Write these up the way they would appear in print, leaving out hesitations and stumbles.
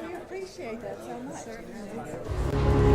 We appreciate that so much.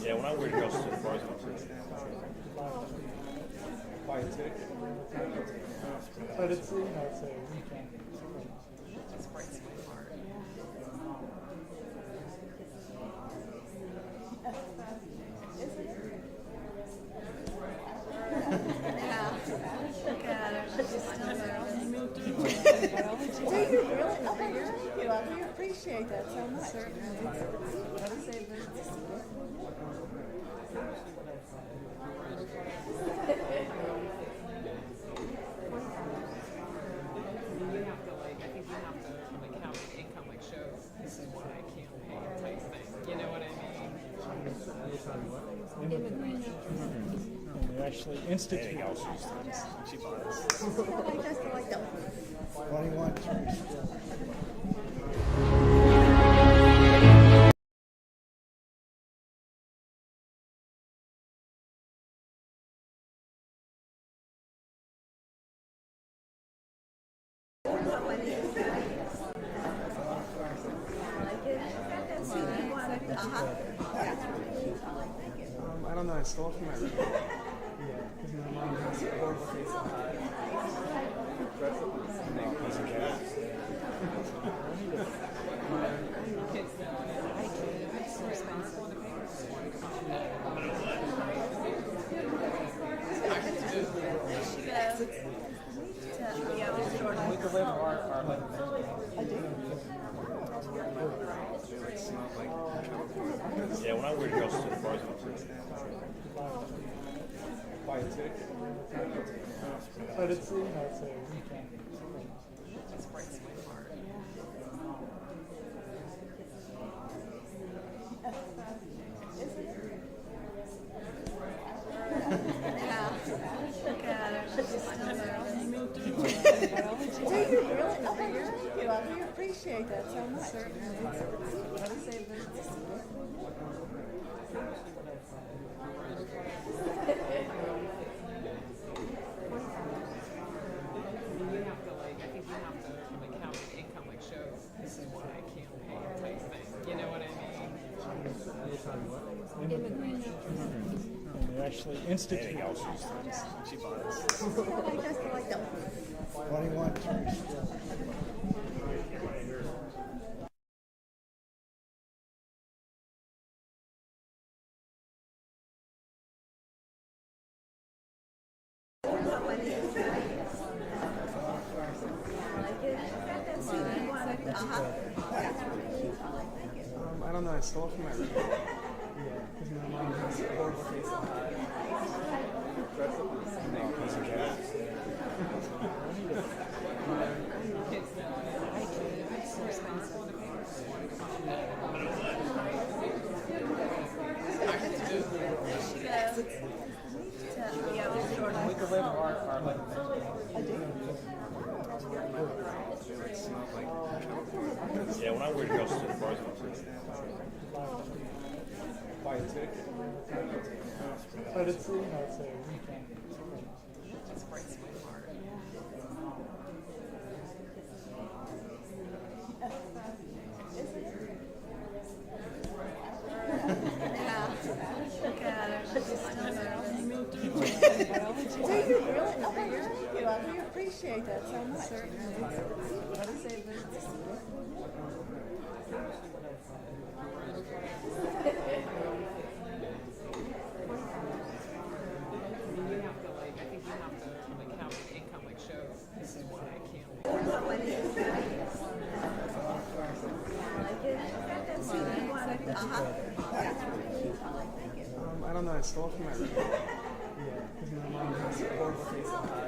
Yeah, when I wear girls to the bars, But it's, you know, it's a weekend. Yeah. Look at her. She's still nervous. Do you really? Oh, thank you. I really appreciate that so much. They actually institute. she bought us. What do you want? I don't know. I stole from my room. Yeah, because my mom has a horrible face of We could live our life. Yeah, when I wear girls to the bars, But it's, you know, it's a weekend. Yeah. Look at her. She's still nervous. Do you really? Oh, thank you. I really appreciate that so much. They actually institute. she bought us. What do you want? I don't know. I stole from my room. Yeah, because my mom has a horrible face of We could live our life. Yeah, when I wear girls to the bars, But it's, you know, it's a weekend. Yeah. Look at her. She's still nervous. Do you really? Oh, thank you. I really appreciate that so much. I don't know. I stole from my room. Yeah, because my mom has a horrible face of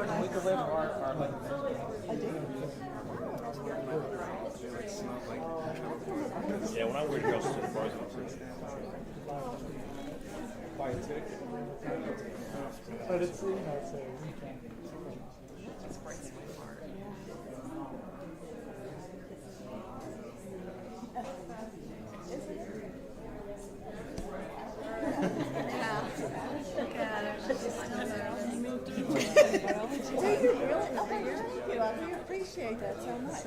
sort of. We could live our like. I do. Yeah, when I wear girls to the bars. Quiet too. But it's, it's a weekend. Yeah. Look at her. She's still there. Do you really? Oh, thank you. I really appreciate that so much.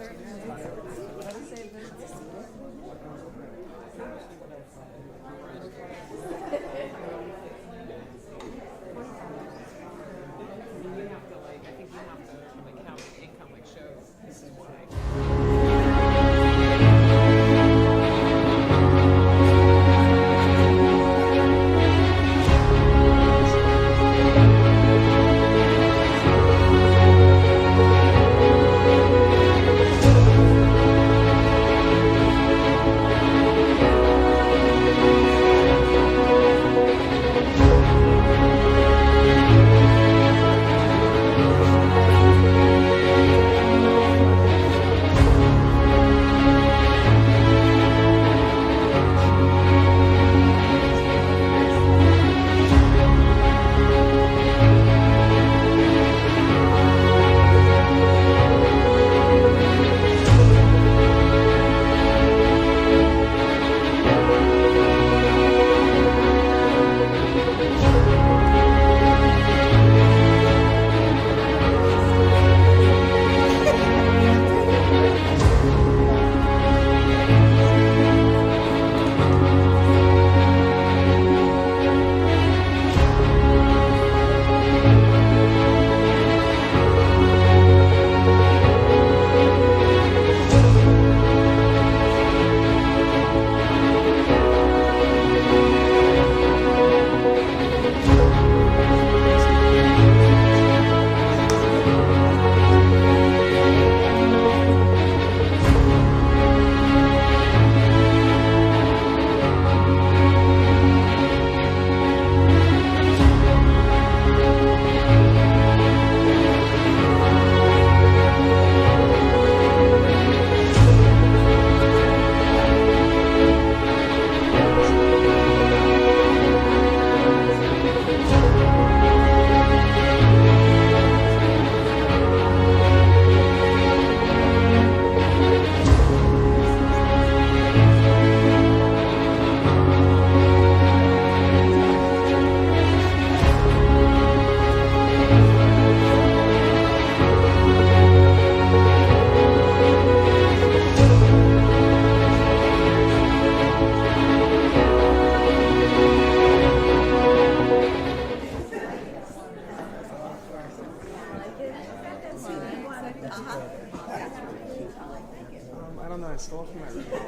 I don't know, I stole from my room. Yeah,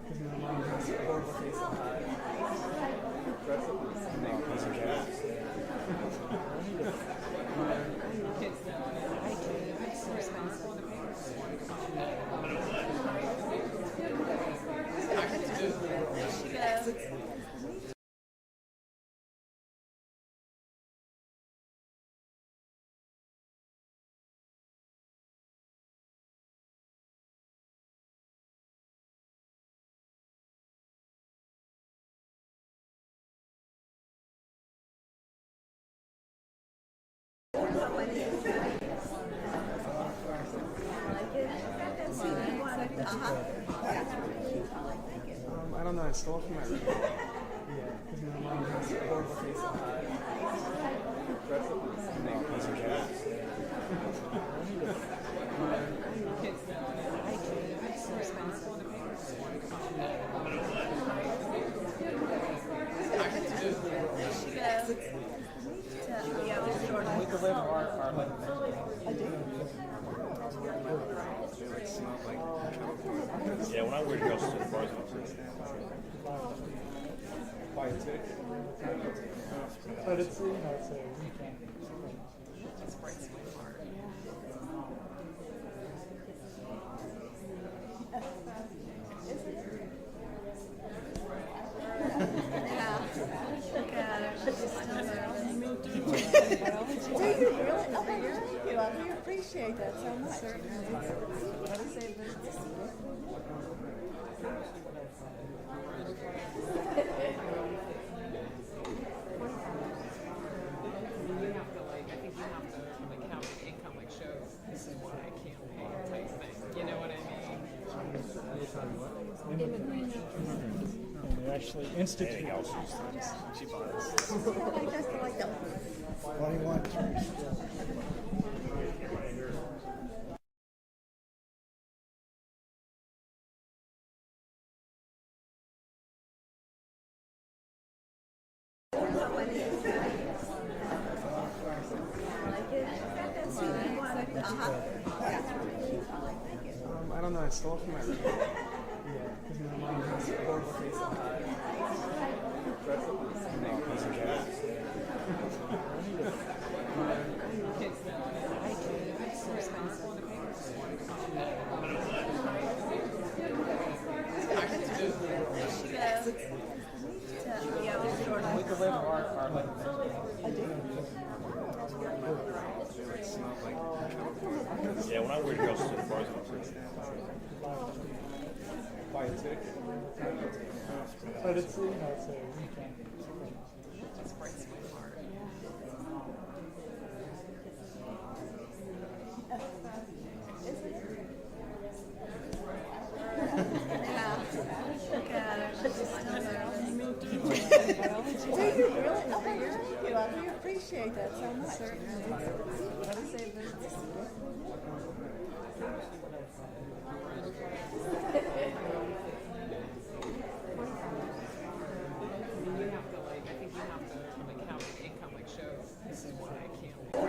because my mom has a horrible taste in pie. I don't know, I stole from my room. Yeah, because my mom has a horrible taste in pie. We could live our like. I do. Yeah, when I wear girls to the bars. Quiet too. But it's, it's a weekend. Yeah. Look at her. She's still there. Do you really? really? Oh, thank you. I really appreciate that so much. You have to like, I think you have to like have the income like show this is why I can't pay type thing. You know what I mean? They actually institute these things. She buys. What do you want? I don't know, I stole from my room. Yeah, because my mom has a horrible taste in pie. We could live our like Yeah, when I wear dresses to the bars, But it's, you know, it's a Do you really? Oh, thank you. I really appreciate that so much. you have to like, I think you have to like have the income like show this is why I can't pay.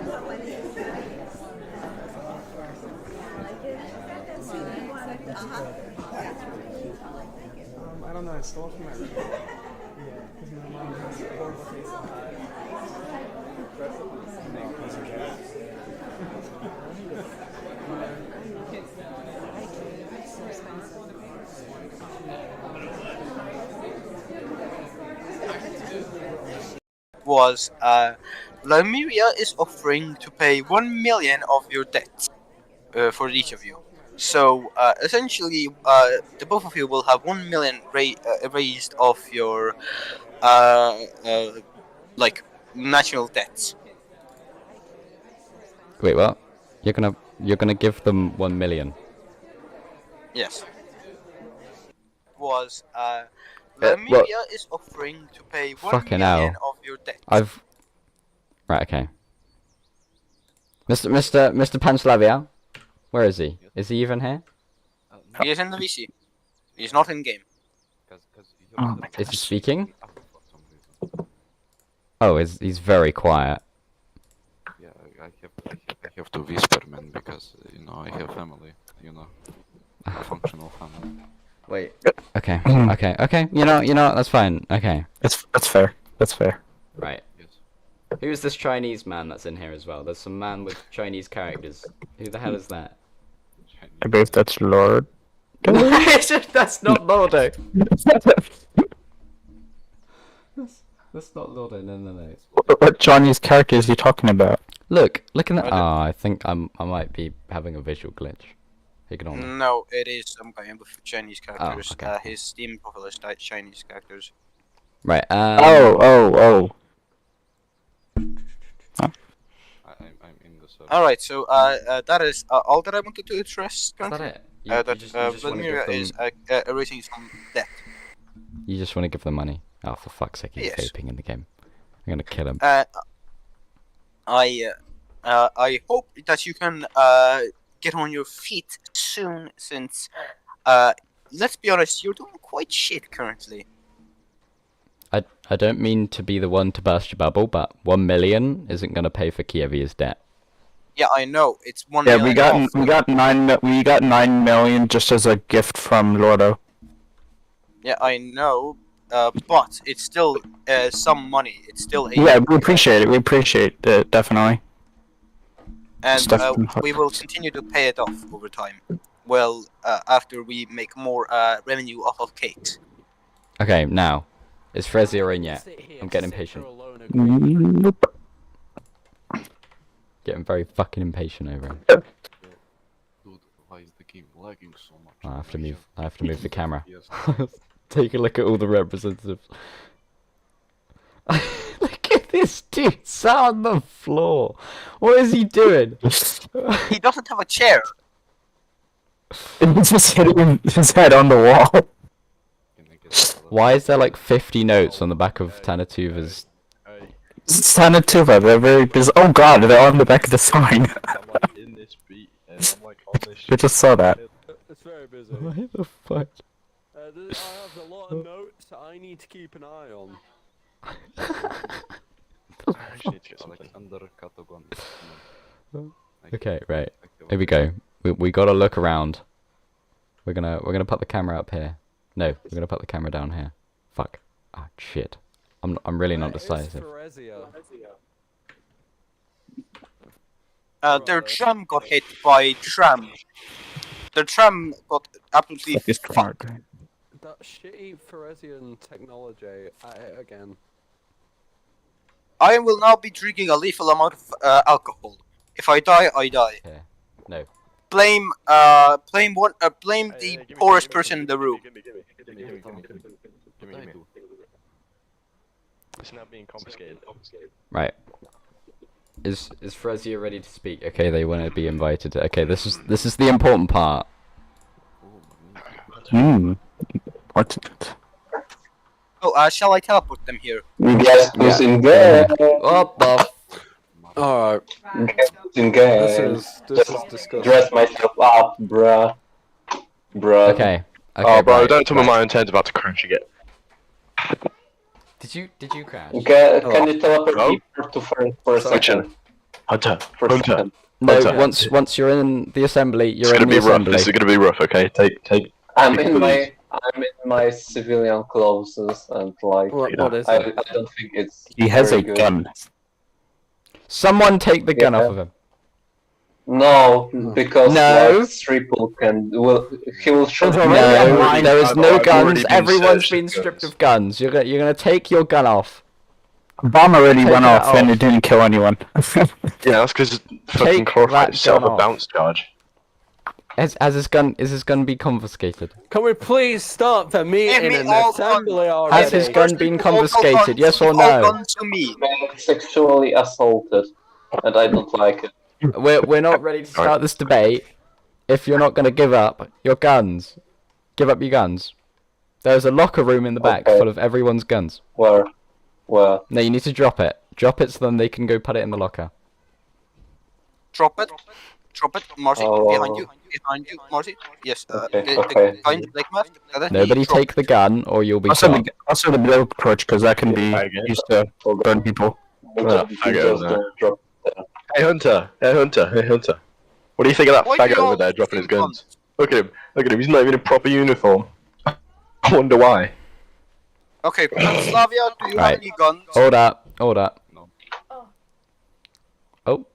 I don't know, I stole from my room. Yeah, because my mom has a horrible taste in pie. Was Vladmyria is offering to pay 1 million of your debts for each of you. So essentially, the both of you will have 1 million raised of your like national debts. Wait, what? You're gonna give them 1 million? Yes. Was what? Vladmyria is offering to pay 1 Fucking million hell. of your debts. Right, okay. Mr. Panslavia? Where is he? Is he even here? He is in the VC. He is not in game. Is he speaking? Oh, he's very quiet. Yeah, I have to whisper, man, because you know I have family, you know, a functional family. Wait. Okay. Okay. You know. That's fine. Okay. That's fair. That's fair. Right. Yes. Who's this Chinese man that's in here as well? There's some man with Chinese characters. Who the hell is that? I believe that's Lord. That's not Lordo. That's not Lordo. No. What Chinese character is he talking about? Look in that. Oh, I think I might be having a visual glitch. Ignore me. No, it is some guy with Chinese characters. okay. His Steam profile is Chinese characters. Right. Oh. I'm in the server. Alright, so that is all that I wanted to address. Is Currently. that it? That you just want to Vladimir give them. is erasing some debt. You just want to give them money. Oh, for fuck's sake, he's Yes. vaping in the game. I'm gonna kill him. I hope that you can get on your feet soon, since let's be honest, you're doing quite shit currently. I don't mean to be the one to burst your bubble, but 1 million isn't gonna pay for Kyivia's debt. Yeah, I know it's 1 Yeah, million. we got 9 million just as a gift from Lordo. Yeah, I know, but it's still some money. It's still a Yeah, we appreciate it. We appreciate it, definitely. and stuff in we will continue to pay it off over time. Well, after we make more revenue off of cakes. Okay, now is Fresia in yet? I'm getting impatient. Nope. getting very fucking impatient over it. Dude, why is the game lagging so much? I have to move the camera. Yes. Take a look at all the representatives. Look at this dude sat on the floor. What is he doing? He doesn't have a chair. He's just hitting his head on the wall. Can I get Why is there like 50 notes on the back of Tannu Tuva's? Tannu Tuva, they're very busy. Oh god, they're on the back of the sign. I'm like in this beat and I'm like on this I just saw that. It's very busy. Why the fuck? I have a lot of notes I need to keep an eye on. I actually need to get something. like under Katogon. Okay, right. Here we go. We gotta look around. We're gonna put the camera up here. No, we're gonna put the camera down here. Fuck. Ah, shit. I'm really not decisive. Their tram got hit by tram. The tram got absolutely. It's fuck. That shitty Feresian technology again. I will now be drinking a lethal amount of alcohol. If I die, I die. Here. No. Blame blame the poorest person in the room. Give me. It's now being confiscated. Right. Is Fresia ready to speak? Okay, they want to be invited. Okay, this is the important part. What's Oh, shall I teleport them here? Yes, who's in game? What the? Alright, In game. this is disgusting. Dress myself up, bruh. Bruh. Okay. Oh, bro, right, don't tell me right. my internet's about to crash again. Did you crash? Can you teleport No. me to for a second? Hunter, For a second. No. Hunter. Once you're in the assembly, It's you're gonna in be the rough. assembly. This is gonna be rough. Okay, take. I'm in my civilian clothes and like What is I it? don't think it's. He has very a good. gun. Someone take the gun Yeah. off of him. No, because No. like, Triple he will shoot There's me. already No, mine. there is no I've already guns. been Everyone's searched been for stripped guns. of guns. You're gonna take your gun off. Bomb already Take went that off and off. it didn't kill anyone. Yeah, that's because fucking Take chlorified that itself gun a off. bounce charge. Is his gun be confiscated? Can we please start the meeting me in all assembly Has already? his gun been All confiscated? guns- Yes or all no? guns to me. Man sexually assaulted, and I don't like it. We're not ready to start this debate. If you're not gonna give up your guns, give up your guns. There's a locker room in the back Okay. full of everyone's guns. Where? No, you need to drop it. Drop it so then they can go put it in the locker. Drop it, Marcy. Oh. Behind you, Marcy. Yes. Okay, The okay. guy in the black mask. Nobody Drop take the gun or you'll be Also shot. the blow torch, because that can be used to burn people. I get it now. Drop. Hey Hunter. What do you think of that Why do faggot you over all there dropping his think guns? Look at him. He's not even in proper uniform. I wonder why. Okay, Slavia, do you Right. have any guns? Hold up. No. Oh,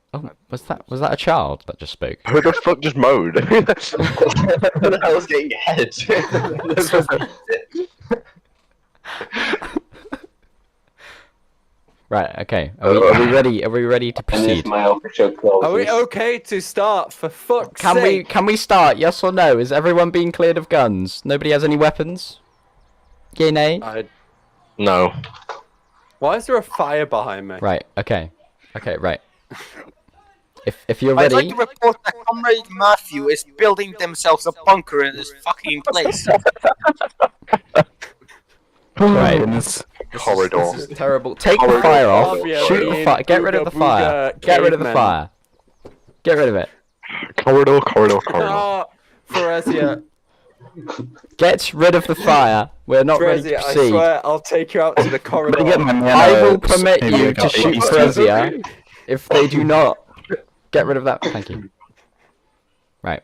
was that a child that just spoke? Who the fuck just mowed? Who the hell's getting head? Right. Okay. Are we ready? Are we ready to And it's proceed? my official clothes. Are we okay to start, for fuck's Can sake? we start? Yes or no? Is everyone being cleared of guns? Nobody has any weapons? Yay, nay? No. Why is there a fire behind me? Right. Okay. Right. If you're I'd ready, like to report that Comrade Matthew is building themselves a bunker in this fucking place. right. Goodness. Corridor. This is terrible. Take the Corridor. fire off. Flavia Shoot the being fire. Get rid of the booga fire. booga Get rid of the cavemen. fire. Get rid of it. Corridor. Ah, Feresia, Get rid of the fire. We're not ready to Feresia, I proceed. swear I'll take you out to the corridor. But again, man, I will permit maybe you we to got shoot 80s. Fresia if they do not get rid of that. Thank you. Right.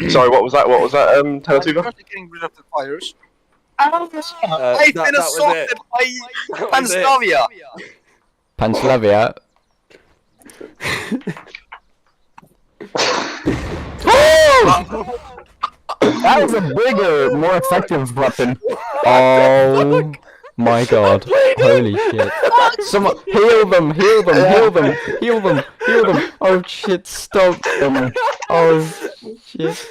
Sorry, what was that? I'm Tannu Tuva? currently getting rid of the fires. that I've been was assaulted it. by That was it. Panslavia. Panslavia. That was a bigger, more effective weapon. Oh My god. Holy shit. Someone heal them, heal them, heal them, heal them, heal them. Oh shit, stop. Oh shit.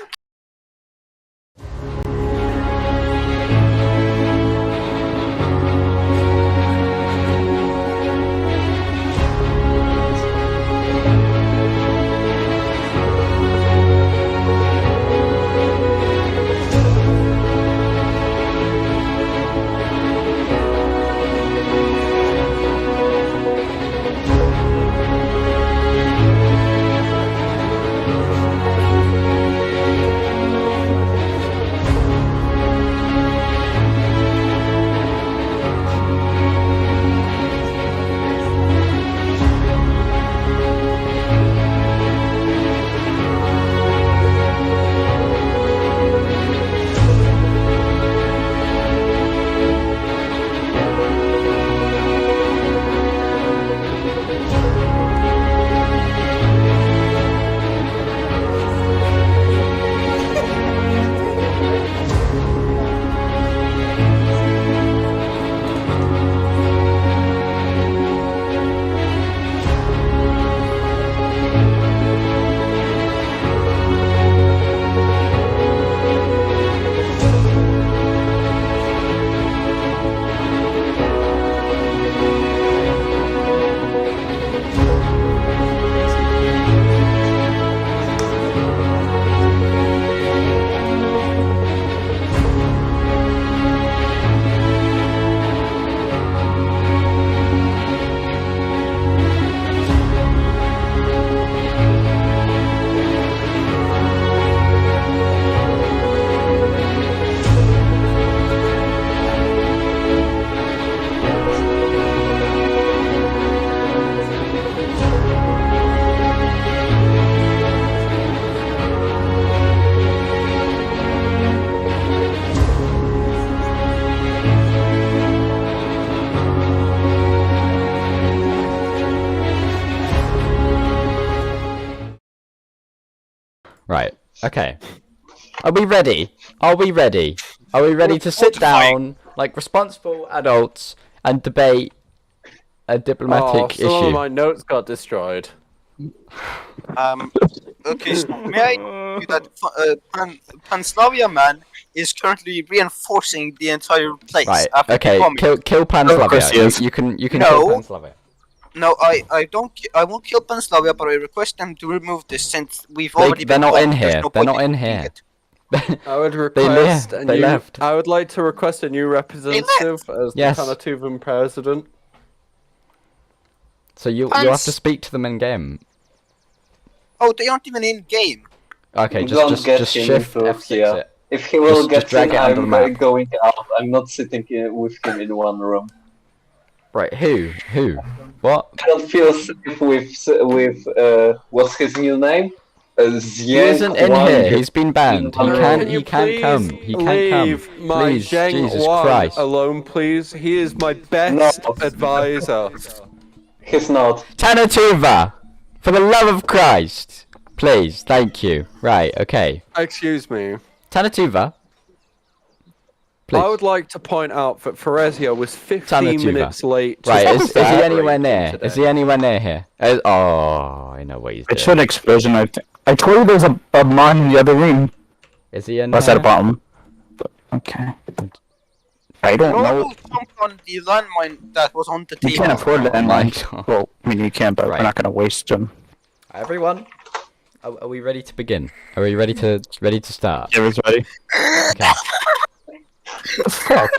Right, okay. Are we ready? Are we ready? Are we ready to sit down like responsible adults and debate a diplomatic issue? Some of my notes got destroyed. Okay, so may I do that? Panslavia man is currently reinforcing the entire place. Right, after okay, bombing. kill Panslavia. You can No. kill Panslavia. No, I won't kill Panslavia, but I request them to remove this since we've already They're been not in bombed. There's here. no They're point not in doing here. it. I would They request left. They left. I would like to request a new representative as Yes. the Tannu Tuva president. So you have to speak to them in game. Oh, they aren't even in game. Okay, Don't just get him shift into F6 here. it. If he will Just get drag in, it under the I'm map. going out. I'm not sitting with him in one room. Right, who? What? I don't feel safe with what's his new name? He isn't in here. He's been banned. He can't come. He can't come. Leave my Please, Zheng Jesus Wang Christ. alone, please. He is my best advisor. He's not. Tannu Tuva! For the love of Christ! Please, thank you. Right, okay. Excuse me. Tannu Tuva. Please. I would like to point out that Feresian was Tannu 15 Tuva. minutes late. to Right, is he celebrate anywhere near? today. Is he anywhere near here? Oh, I know what he's It's doing. an explosion, I think. I told you there's a mine in the other room. Is he in That's at the here? bottom. But, okay. I don't No one know. will jump on the landmine that was on the You table. can't afford that my landmine. God. Well, I mean, you can, but Right. we're not going to waste them. Everyone, are we ready to begin? Are we ready to start? Everyone's ready? Okay. Fuck.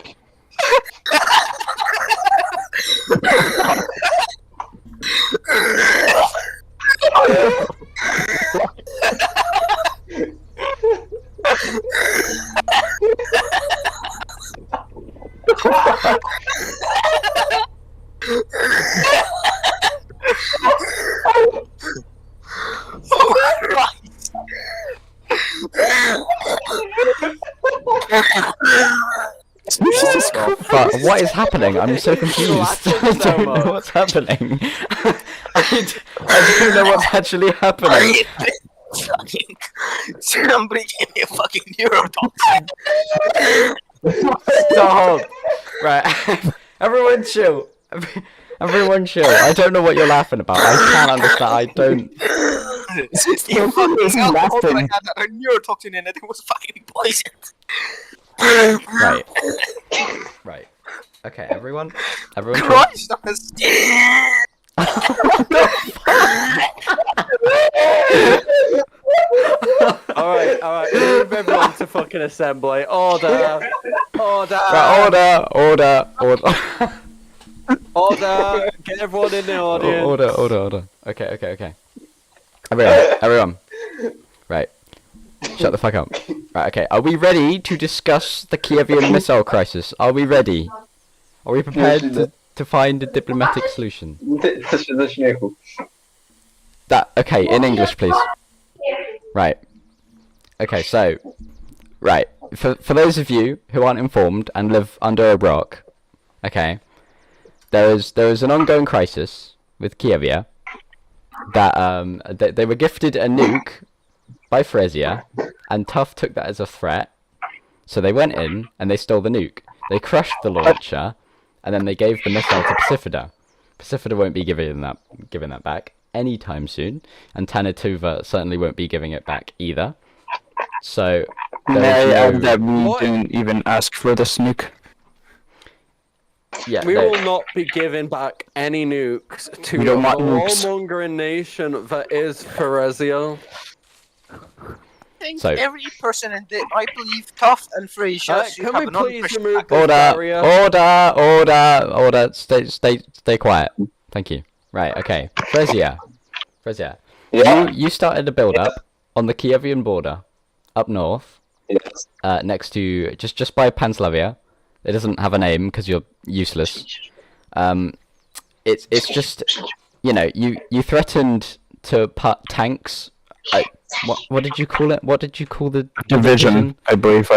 Jesus Oh, Christ. fuck. What is happening? I'm so confused. I don't know what's happening. I don't know what's actually happening. Fucking somebody give me a fucking neurotoxin. Stop! Right. Everyone chill. Everyone chill. I don't know what you're laughing about. I can't understand. I don't. You fucking laughing. I knew you were talking and it was fucking poisoned. Right. Right. Okay, everyone. Everyone chill. Christ, that was... Alright, move everyone to fucking assembly. Order! Order! Right, order. Order! Get everyone in the audience. Order. Okay. Everyone. Right. Shut the fuck up. Right, okay. Are we ready to discuss the Kyivian missile crisis? Are we ready? Are we prepared to find a diplomatic solution? Okay, in English, please. Right. Okay, so... Right. For those of you who aren't informed and live under a rock, okay, there is an ongoing crisis with Kyievia that they were gifted a nuke by Feresian, and T.U.F took that as a threat, so they went in and they stole the nuke. They crushed the launcher, and then they gave the missile to Pacifida. Pacifida won't be giving that back anytime soon, and Tannu Tuva certainly won't be giving it back either. So May I add that we didn't even ask for this nuke? Yeah, We will not be giving back any nukes to We the don't want nukes. warmongering nation that is Feresian. I think So- every person in the... I believe T.U.F and Feresian should Can have we an please unpushback. remove this barrier? Order. Stay quiet. Thank you. Right, okay. Feresian. Yeah. You started a build-up on the Kyivian border, up north, Yes. next to just by Panslavia. It doesn't have a name because you're useless. It's just, you threatened to put tanks. What did you call it? What did you call the Division, I believe.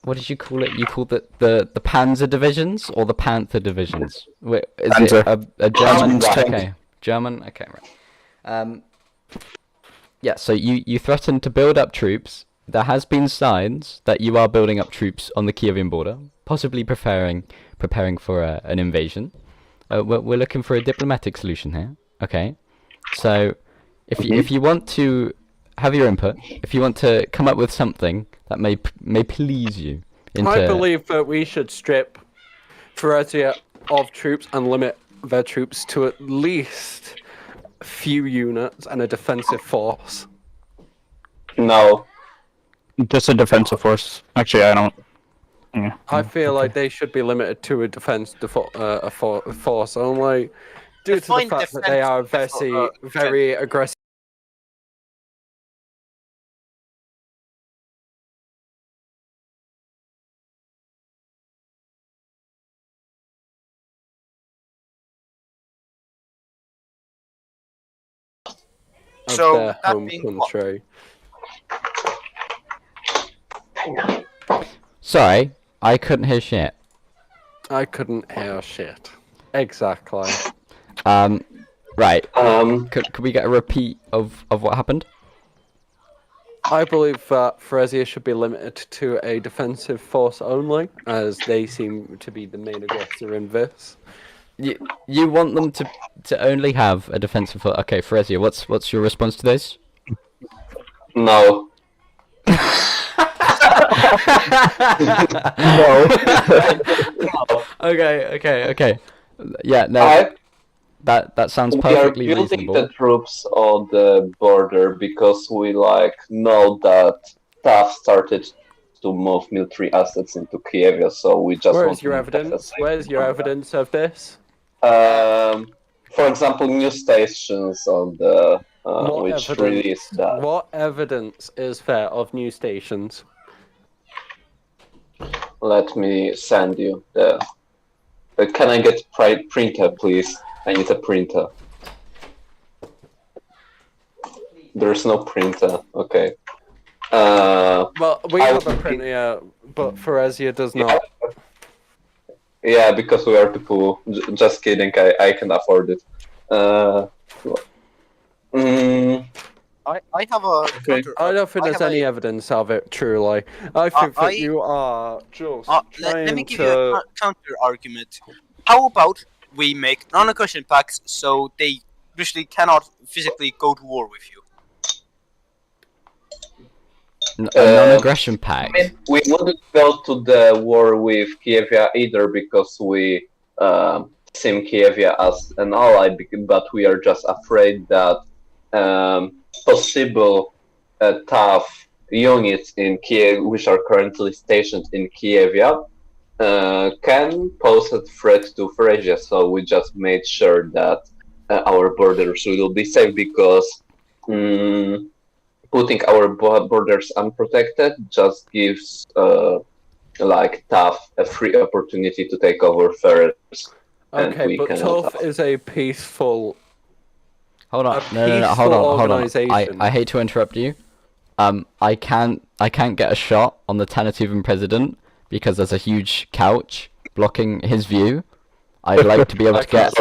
What did you call it? You called it the Panzer divisions or the Panther divisions? Wait, is Panzer. it a German? Panzer. Okay, German. Okay, right. Yeah. So you threatened to build up troops. There has been signs that you are building up troops on the Kyivian border, possibly preparing for an invasion. We're looking for a diplomatic solution here. Okay. So if you want to have your input, if you want to come up with something that may please you, I believe that we should strip Feresian of troops and limit their troops to at least a few units and a defensive force. No. Just a defensive force. Actually, I don't. Yeah. I feel like they should be limited to a force only, due to the Define fact that they are very aggressive. Of So, their that home being what? country. Sorry, I couldn't hear shit. I couldn't hear shit. Exactly. Right. Um. Could we get a repeat of what happened? I believe that Feresian should be limited to a defensive force only, as they seem to be the main aggressor in this. You want them to only have a defensive force? Okay, Feresian, what's your response to this? No. Okay. Yeah, no. That sounds perfectly We are building reasonable. the troops on the border because we know that T.U.F started to move military assets into Kyievia, so we just want Where's to your make that evidence? safe Where's your border. evidence of this? For example, news stations on the which released that. What evidence is there of news stations? Let me send you the. Can I get printer, please? I need a printer. There's no printer. Okay. Well, we I have a will- printer, yeah, but Feresian does not. Yeah, because we are too poor. Just kidding. I can afford it. I I have a counter. I don't think I there's have any a- evidence of it, truly. I think that I- you are just let me trying give you a counter argument. How about we make non-aggression pacts so they usually cannot physically go to war with you? A non-aggression pact. I mean, we wouldn't go to the war with Kyievia either because we see Kyievia as an ally, but we are just afraid that possible T.U.F units in Kiev, which are currently stationed in Kyievia, can pose a threat to Feresia. So we just made sure that our borders will be safe because putting our borders unprotected just gives like T.U.F a free opportunity to take over Feres. Okay, but T.U.F is a peaceful. Hold on, a no, peaceful hold on. organisation. I hate to interrupt you. I can't get a shot on the Tannu Tuva president because there's a huge couch blocking his view. I'd like to be able to get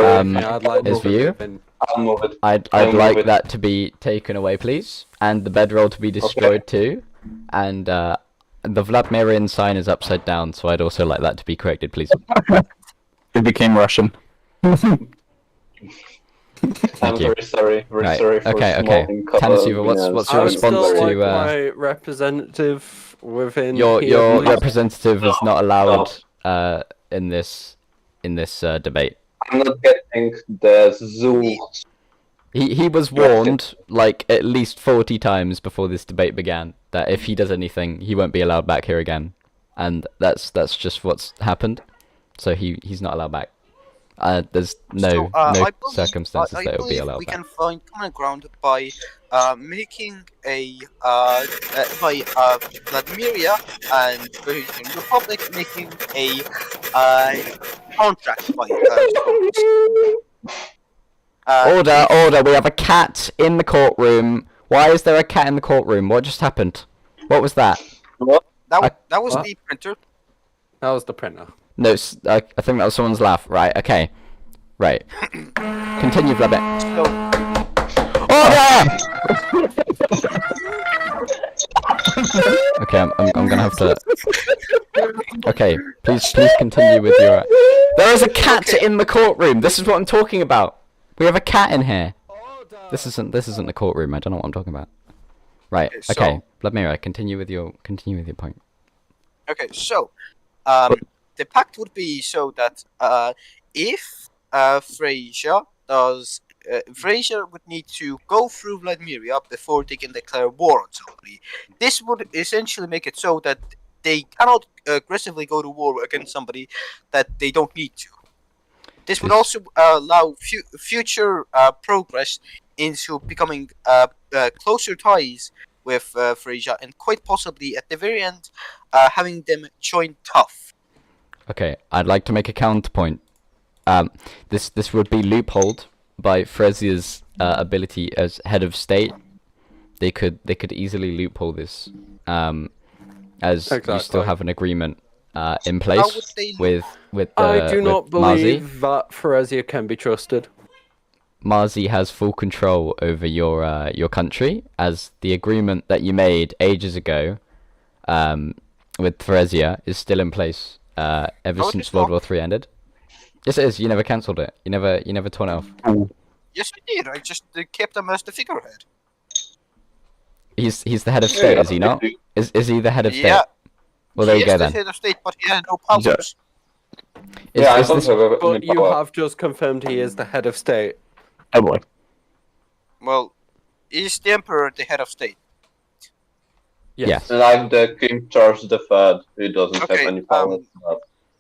his view. I'd like that to be taken away, please, and the bedroll to be destroyed too, and the Vladmyrian sign is upside down, so I'd also like that to be corrected, please. It became Russian. I'm very sorry. Very sorry for okay. Tannu Tuva, what's your response to my representative within your representative is not allowed in this debate. I'm not getting the zoo. He was warned like at least 40 times before this debate began that if he does anything, he won't be allowed back here again, and that's just what's happened. So he's not allowed back. There's no circumstances that he'll be allowed we back. can find common ground by making a Vladmyria and Feresian Republic making a contract by Order! We have a cat in the courtroom. Why is there a cat in the courtroom? What just happened? What was that? That was the printer. That was the printer. No, I think that was someone's laugh. Right, okay. Right. Continue, Vladimir. Okay, I'm gonna have to... Okay, please continue with your... There is a cat in the courtroom! This is what I'm talking about! We have a cat in here! This isn't the courtroom, I don't know what I'm talking about. Right, okay. Vladimir, continue with your point. Okay, so... the pact would be so that if Feresia does... Feresia would need to go through Vladmyria before they can declare war on somebody. This would essentially make it so that they cannot aggressively go to war against somebody that they don't need to. This would also allow future progress into becoming closer ties with Feresia, and quite possibly at the very end having them join T.U.F. Okay, I'd like to make a counterpoint. This would be loopholed by Feresia's ability as head of state. They could easily loophole this, as you still have an agreement in place with I do not believe Marzi. that Feresia can be trusted. Marzi has full control over your country, as the agreement that you made ages ago with Feresia is still in place ever since World War III ended. Yes, it is. You never cancelled it. You never torn it off. Yes, I did. I just kept him as the figurehead. He's the head of state, is he not? Is he the head of state? Yeah. Well, there you go He is then. the head of state, but he has no powers. But you have just confirmed he is the head of state. Oh boy. Well, is the emperor the head of state? Yes. Like the King Charles III, he doesn't have any powers.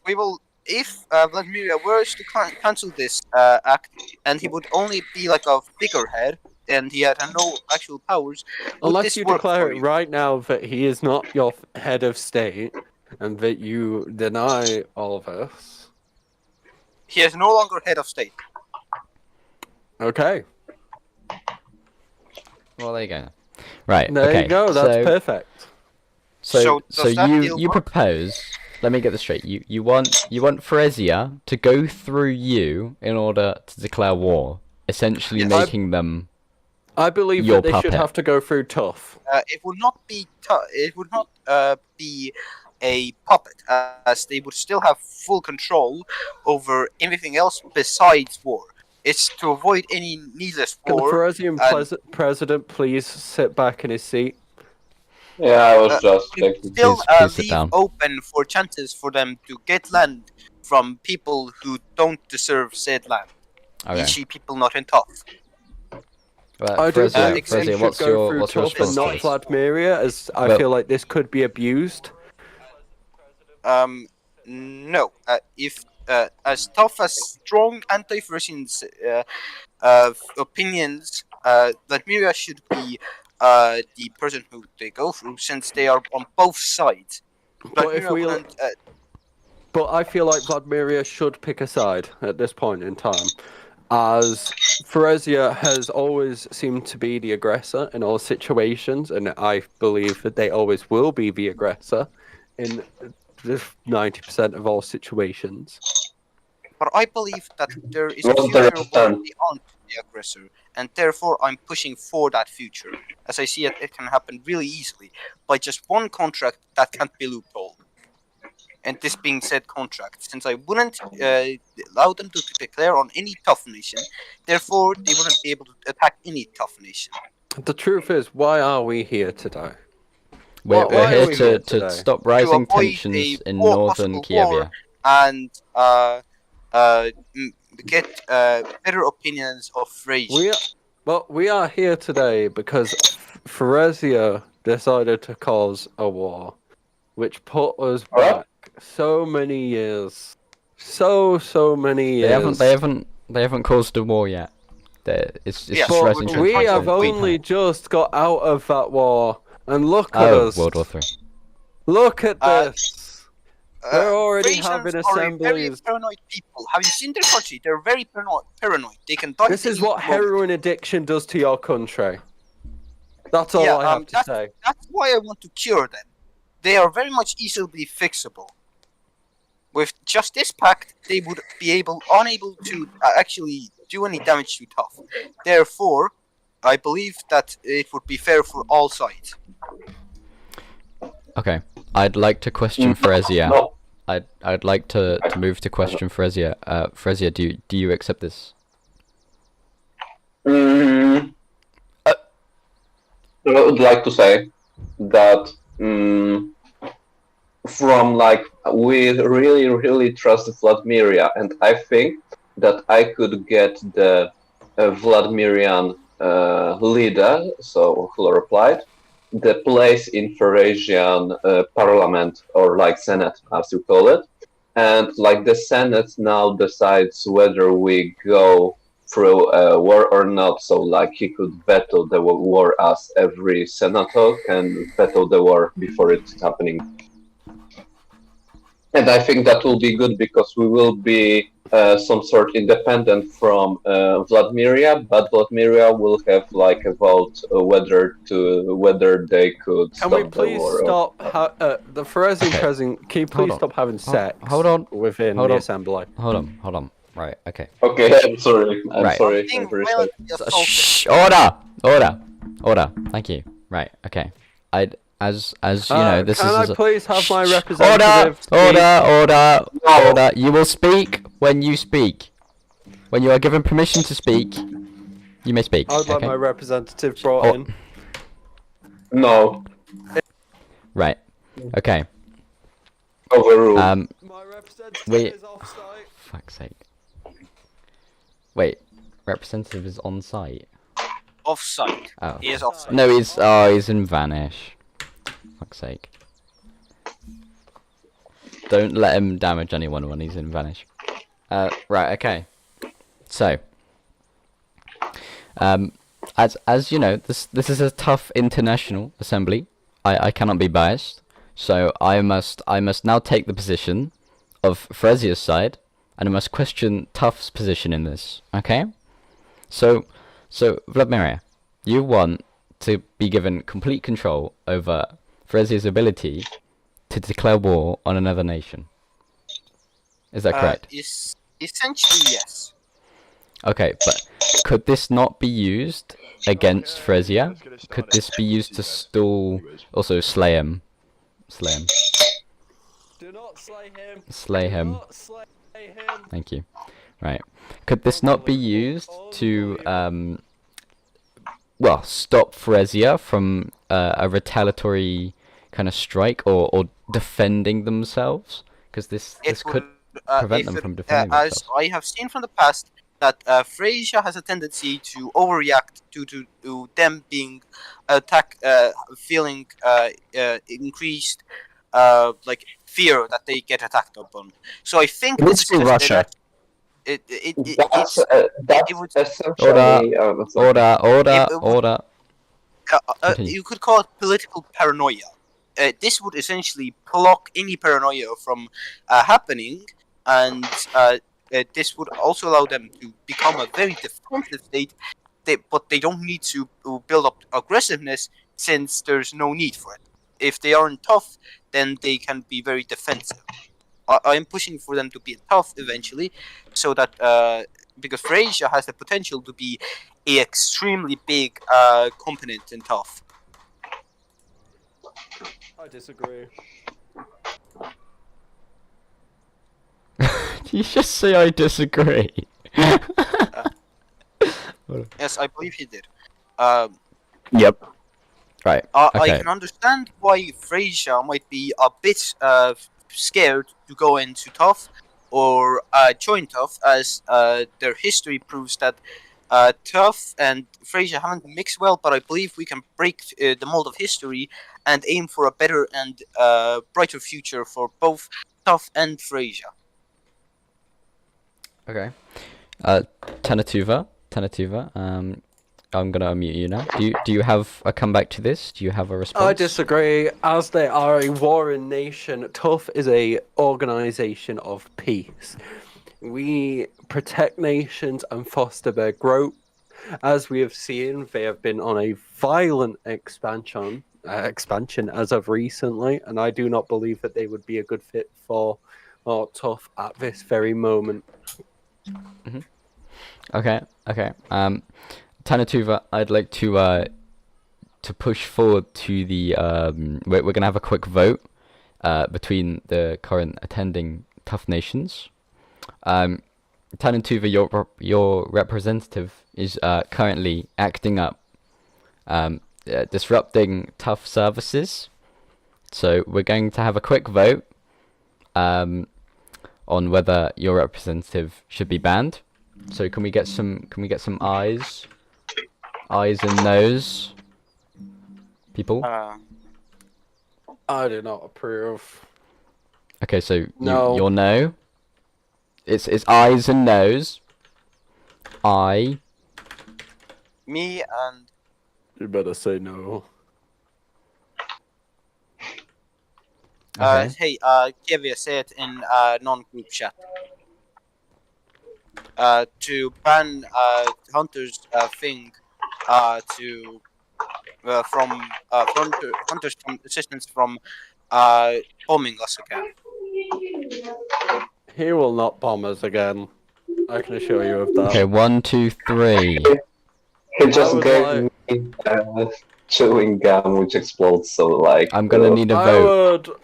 We will, if Vladmyria were to cancel this act, and he would only be like a figurehead, and he had no actual powers. Unless you declare it right now that he is not your head of state, and that you deny all of us. He is no longer head of state. Okay. Well, there you go. Right. There okay. you go. That's perfect. So you propose. Let me get this straight. You want Feresia to go through you in order to declare war, essentially making them I believe Your that they should puppet. have to go through tough. It would not be be a puppet, as they would still have full control over everything else besides war. It's to avoid any needless Can the war. Feresian president please sit back in his seat? Yeah, I was just thinking. Still Please sit leave down. open for chances for them to get land from people who don't deserve said land. Okay. E.g. people not in T.U.F. I do Feresian, believe they Feresian, should what's go your through what's your tough and response to not this? Vladmyria, as I Well- feel like this could be abused. No. If as tough as strong anti-Feresian opinions, Vladmyria should be the person who they go through, since they are on both sides. But if Vladmyria we, wouldn't, but I feel like Vladmyria should pick a side at this point in time, as Feresia has always seemed to be the aggressor in all situations, and I believe that they always will be the aggressor in 90% of all situations. but I believe that there is a Well, future there where are they aren't the aggressor, and therefore I'm pushing for that future, as I see it can happen really easily by just one contract that can't be loopholed. And this being said contract, since I wouldn't allow them to declare on any tough nation, therefore they wouldn't be able to attack any tough nation. The truth is, why are we here today? We're Why are here we to, here to today? stop rising avoid tensions a in war, northern possible war, Kyievia. and get better opinions of Feresian. We are here today because Feresia decided to cause a war, which put us back so many years, so many years. They haven't caused a war yet. It's Yeah, just but rising we tensions. We have Wait. only just got out of that war, and look at Oh, us. World War Three. Look at this. They're already Feresians having are a very assemblies. paranoid people. Have you seen their country? They're very paranoid. They can die. This at is any what moment. heroin addiction does to your country. That's all I have to say. That's why I want to cure them. They are very much easily fixable. With just this pact, they would be unable to actually do any damage to T.U.F. Therefore, I believe that it would be fair for all sides. Okay, I'd like to question Feresia. No. I'd like to move to question Feresia. Feresia, do you accept this? I would like to say that from like we really trust Vladmyria, and I think that I could get the Vladmirian leader, so who replied, the place in Feresian parliament, or like Senate as you call it, and like the Senate now decides whether we go through a war or not, so like he could veto the war as every senator can veto the war before it's happening. And I think that will be good because we will be some sort independent from Vladmyria, but Vladmyria will have like a vote whether they could Can stop we the please war. stop the Feresian president? Can you please on. stop having sex? Hold on. Within Hold the on. assembly. Hold on. Right. Okay. Okay, I'm sorry. I'm Right. sorry. Being I'm very sorry. violently assaulted. Shh. Order. Thank you. Right. Okay. As you know, this can is. I please have my Shh. representative speak? Order. You will speak when you speak. When you are given permission to speak, you may speak. I would like okay? my representative brought Oh. in. No, Right. Okay. overruled. My representative Wait. is off-site. Fuck's sake. Wait. Representative is on site. Offside. Oh. He is offside. No, he's in Vanish. Fuck's sake. Don't let him damage anyone when he's in Vanish. Right, okay. So, as you know, this is a tough international assembly. I cannot be biased, so I must now take the position of Feresia's side, and I must question T.U.F's position in this. Okay? So Vladmyria, you want to be given complete control over Feresia's ability to declare war on another nation. Is that correct? Essentially, yes. Okay, Could this not be used against Fresia? Could this be used to stall, also slay him? Slay him. Do not slay him. Slay Do him. not slay him. Thank you. Right. Could this not be used to, well, stop Fresia from a retaliatory kind of strike or defending themselves? Because this could prevent them from defending themselves. As I have seen from the past, that Freysia has a tendency to overreact to them being feeling increased like fear that they get attacked upon. So I think Let's do Russia. That's would essentially. Order. Continue. you could call it political paranoia. This would essentially block any paranoia from happening, and this would also allow them to become a very defensive state. But they don't need to build up aggressiveness since there's no need for it. If they aren't tough, then they can be very defensive. I am pushing for them to be tough eventually, so that because Freysia has the potential to be a extremely big component in tough. I disagree. You just say I disagree. Yes, I believe he did. Yep. Right. I Okay. can understand why Freysia might be a bit scared to go into tough or join tough, as their history proves that tough and Freysia haven't mixed well. But I believe we can break the mold of history and aim for a better and brighter future for both tough and Freysia. Okay. Tannu Tuva, I'm gonna unmute you now. Do you have a comeback to this? Do you have a response? I disagree. As they are a warring nation, Tough is a organization of peace. We protect nations and foster their growth. As we have seen, they have been on a violent expansion as of recently, and I do not believe that they would be a good fit for Tough at this very moment. Okay. Tannu Tuva, I'd like to push forward to the we're gonna have a quick vote between the current attending tough nations. Tannu Tuva, your representative is currently acting up, disrupting tough services. So we're going to have a quick vote on whether your representative should be banned. So can we get some ayes and noes, people? I do not approve. Okay, so No. you're no. It's ayes and noes. Me and You better say no. Okay. hey, Kyievia, say it in non-group chat. To ban Hunter's thing to from Hunter's assistance from bombing us again. He will not bomb us again. I can assure you of that. Okay, 1, 2, 3. He just would gave me chewing gum which explodes, so like. I'm gonna need a vote.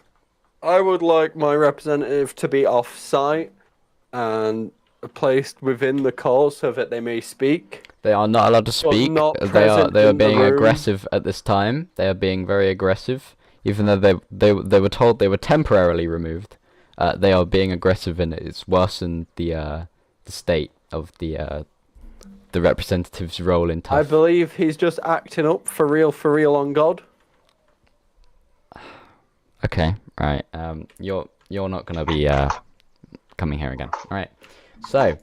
I would like my representative to be off-site and placed within the call so that they may speak. They are not allowed to speak. not They present are in the being room. aggressive at this time. They are being very aggressive, even though they were told they were temporarily removed. They are being aggressive, and it's worsened the state of the representative's role in I tough. believe he's just acting up for real on God. Okay, right. You're not gonna be coming here again. All right. So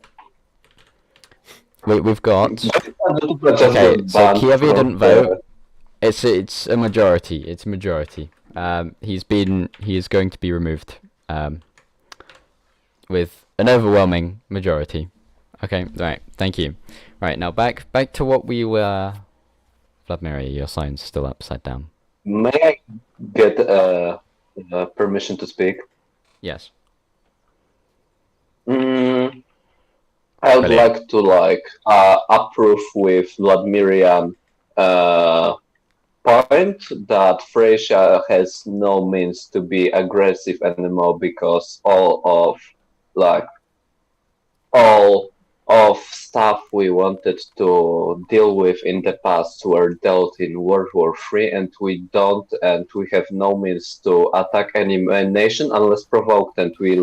we've got. Okay, so Kyievia didn't vote. It's a majority. It's a majority. He is going to be removed. With an overwhelming majority. Okay, right. Thank you. Right, now back to what we were. Vladmyria, your sign's still upside down. May I get permission to speak? Yes. I I would Brilliant. like to approve with Vladmyrian point that Fresia has no means to be aggressive anymore because all of stuff we wanted to deal with in the past were dealt in World War III, and we have no means to attack any nation unless provoked, and we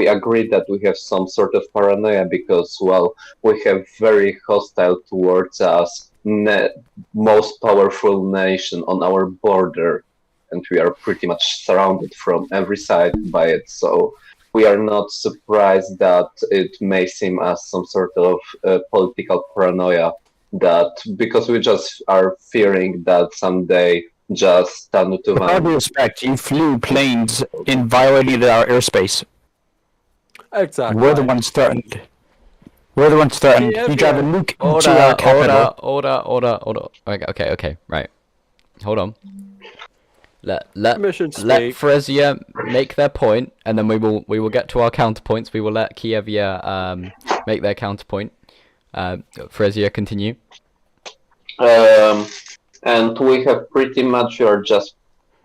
agree that we have some sort of paranoia because, well, we have very hostile towards us most powerful nation on our border, and we are pretty much surrounded from every side by it, so we are not surprised that it may seem as some sort of political paranoia, that because we just are fearing that someday just Tannu Tuva. With all due respect, you flew planes in violating our airspace. Exactly. We're the ones threatened. We're the ones threatened. Yeah, You drive a nuke Order, to our capital. order. Okay, right. Hold on. Let Mission let speak. Fresia make their point, and then we will get to our counterpoints. We will let Kyievia make their counterpoint. Fresia, continue. And we have pretty much, you're just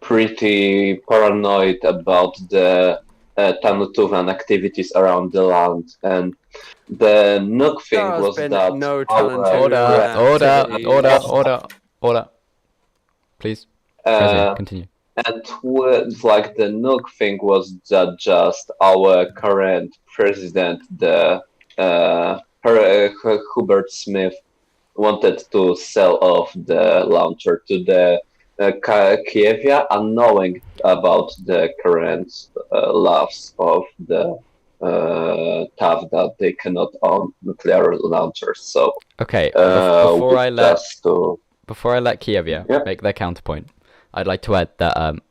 pretty paranoid about the Tannu Tuvan activities around the land, and the nuke thing There has was been that no Tannu Order. Please, Fresia, continue. And the nuke thing was that just our current president, the Hubert Smith, wanted to sell off the launcher to the Kyievia, unknowing about the current loves of the T.U.F that they cannot own nuclear launchers. So Okay, before I let Kyievia make their counterpoint, I'd like to add that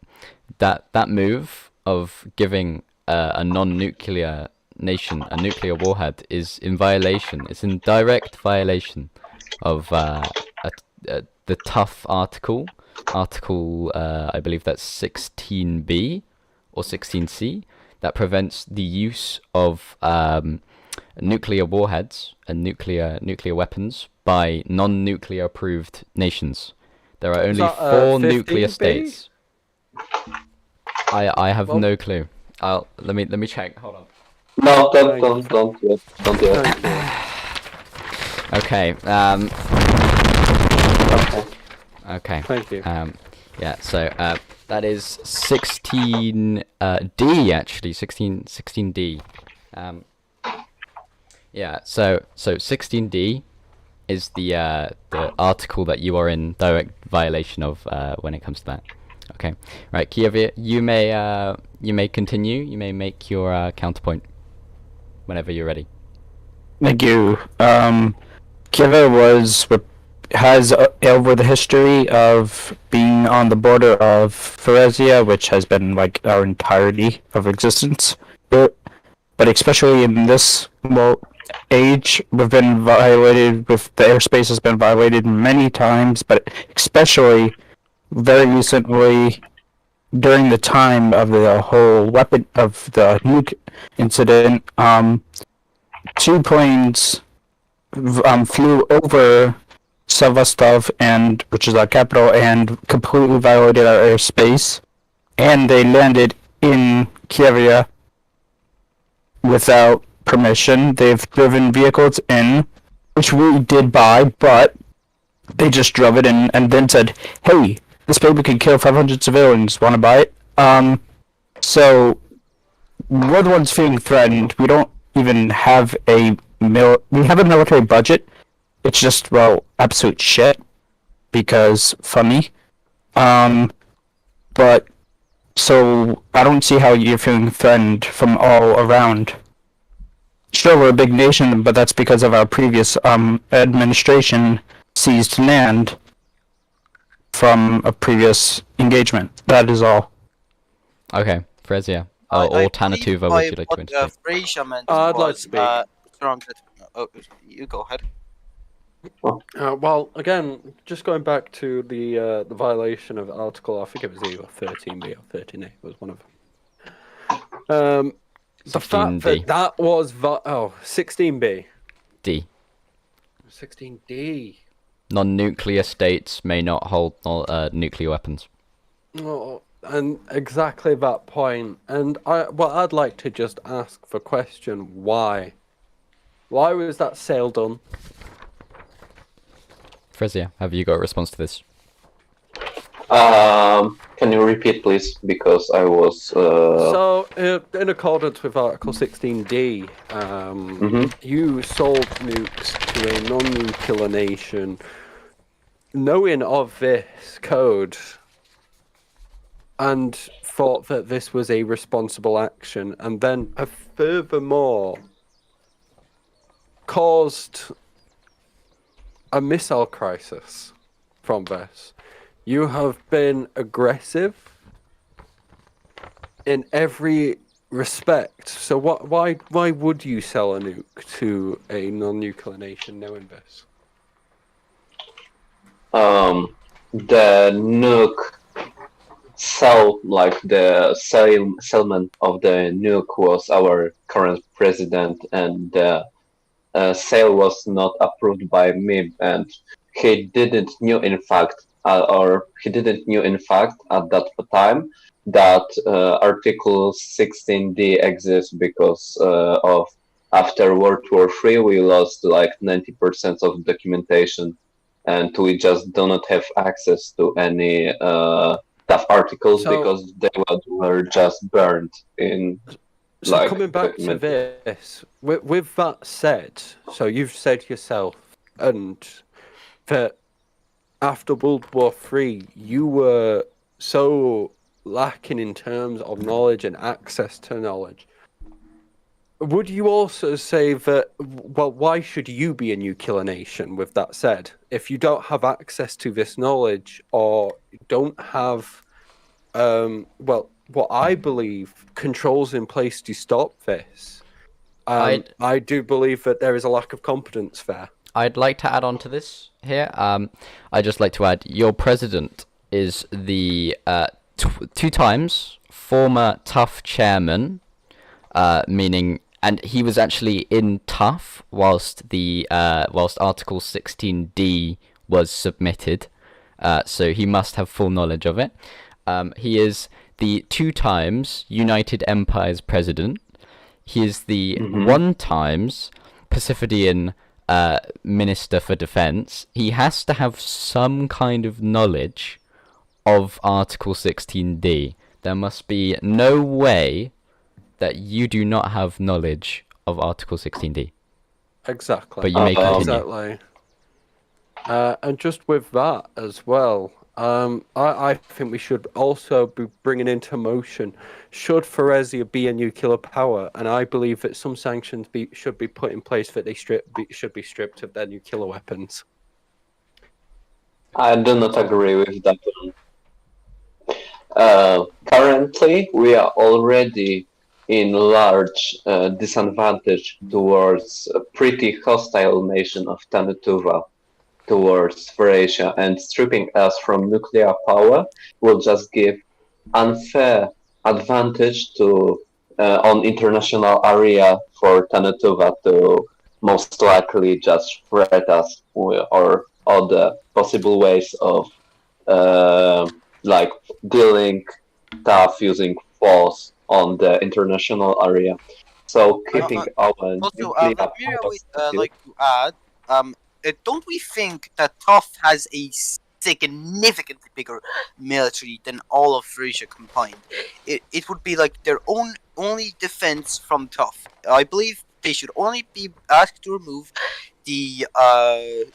that move of giving a non-nuclear nation a nuclear warhead is in violation. It's in direct violation of the T.U.F article. I believe that's 16B or 16C, that prevents the use of nuclear warheads and nuclear weapons by non-nuclear approved nations. There are only 4 nuclear 15B? states. I have no clue. Let me check. Hold on. no, don't yet. Okay. Okay. Thank you. Yeah. So that is 16D actually. 16D. Yeah. So 16D is the article that you are in direct violation of when it comes to that. Okay. Right, Kyievia, you may continue. You may make your counterpoint whenever you're ready. Thank you. Kyievia has over the history of being on the border of Feresia, which has been like our entirety of existence. But especially in this age, we've been violated. With the airspace has been violated many times, but especially very recently, during the time of the whole weapon of the nuke incident, 2 planes flew over Sevastov, which is our capital, and completely violated our airspace, and they landed in Kyievia without permission. They've driven vehicles in, which we did buy, but they just drove it in and then said, "Hey, this baby could kill 500 civilians. Want to buy it?" So we're the ones feeling threatened. We don't even have we have a military budget. It's just, absolute shit, because funny. But, so, I don't see how you're feeling threatened from all around. Sure, we're a big nation, but that's because of our previous, administration seized land from a previous engagement. That is all. Okay, Fresia. Or Tannu Tuva, would you like to intervene? Fresia meant I'd like to speak. You go ahead. Well, again, just going back to the violation of Article, I think it was either 13B or 13A, was one of them. The fact that 16D. that was 16B. D. 16D. Non-nuclear states may not hold nuclear weapons. Oh, and exactly that point. And I'd like to just ask the question, why? Why was that sale done? Frezia, have you got a response to this? Can you repeat, please? Because I was. So, in accordance with Article 16D, you sold nukes to a non-nuclear nation, knowing of this code, and thought that this was a responsible action, and then furthermore caused a missile crisis from this. You have been aggressive in every respect. So why would you sell a nuke to a non-nuclear nation knowing this? The nuke the salesman of the nuke was our current president, and the sale was not approved by me, and he didn't knew in fact at that time that Article 16D exists because of after World War III we lost like 90% of documentation, and we just do not have access to any tough articles because they were just burned in. So coming back to this, with that said, so you've said yourself, and that after World War III, you were so lacking in terms of knowledge and access to knowledge. Would you also say that, well, why should you be a nuclear nation, with that said? If you don't have access to this knowledge or don't have, what I believe controls in place to stop this, I do believe that there is a lack of competence there. I'd like to add on to this here. I'd just like to add, your president is the 2 times former T.U.F chairman, meaning, and he was actually in T.U.F whilst Article 16D was submitted, so he must have full knowledge of it. He is the 2 times United Empire's president. He is the 1 times Pacifidian Minister for Defense. He has to have some kind of knowledge of Article 16D. There must be no way that you do not have knowledge of Article 16D. Exactly. But you may continue. Exactly. And just with that as well, I think we should also be bringing into motion, should Feresia be a nuclear power, and I believe that some sanctions should be put in place that they should be stripped of their nuclear weapons. I do not agree with that one. Currently, we are already in large disadvantage towards a pretty hostile nation of Tannu Tuva towards Feresia, and stripping us from nuclear power will just give unfair advantage to on international area for Tannu Tuva to most likely just threat us or other possible ways of dealing tough using force on the international area. So keeping our also, Vladmyria, would like to add, don't we think that T.U.F has a significantly bigger military than all of Feresia combined? It would be like their only defense from T.U.F. I believe they should only be asked to remove the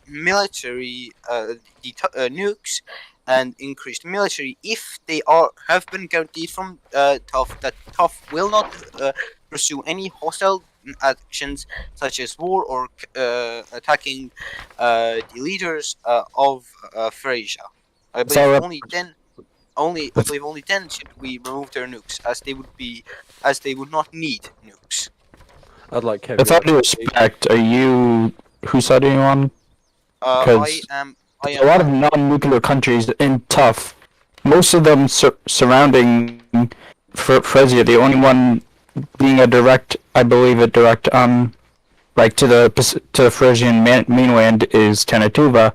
military, nukes, and increased military if they have been guaranteed from T.U.F that T.U.F will not pursue any hostile actions such as war or attacking the leaders of Feresia. I believe only then should we remove their nukes, as they would not need nukes. I'd like Kyievia. With all due respect, whose side are you on? I am a lot of non-nuclear countries in T.U.F, most of them surrounding Feresia, the only one being a direct like to the Feresian mainland is Tannu Tuva,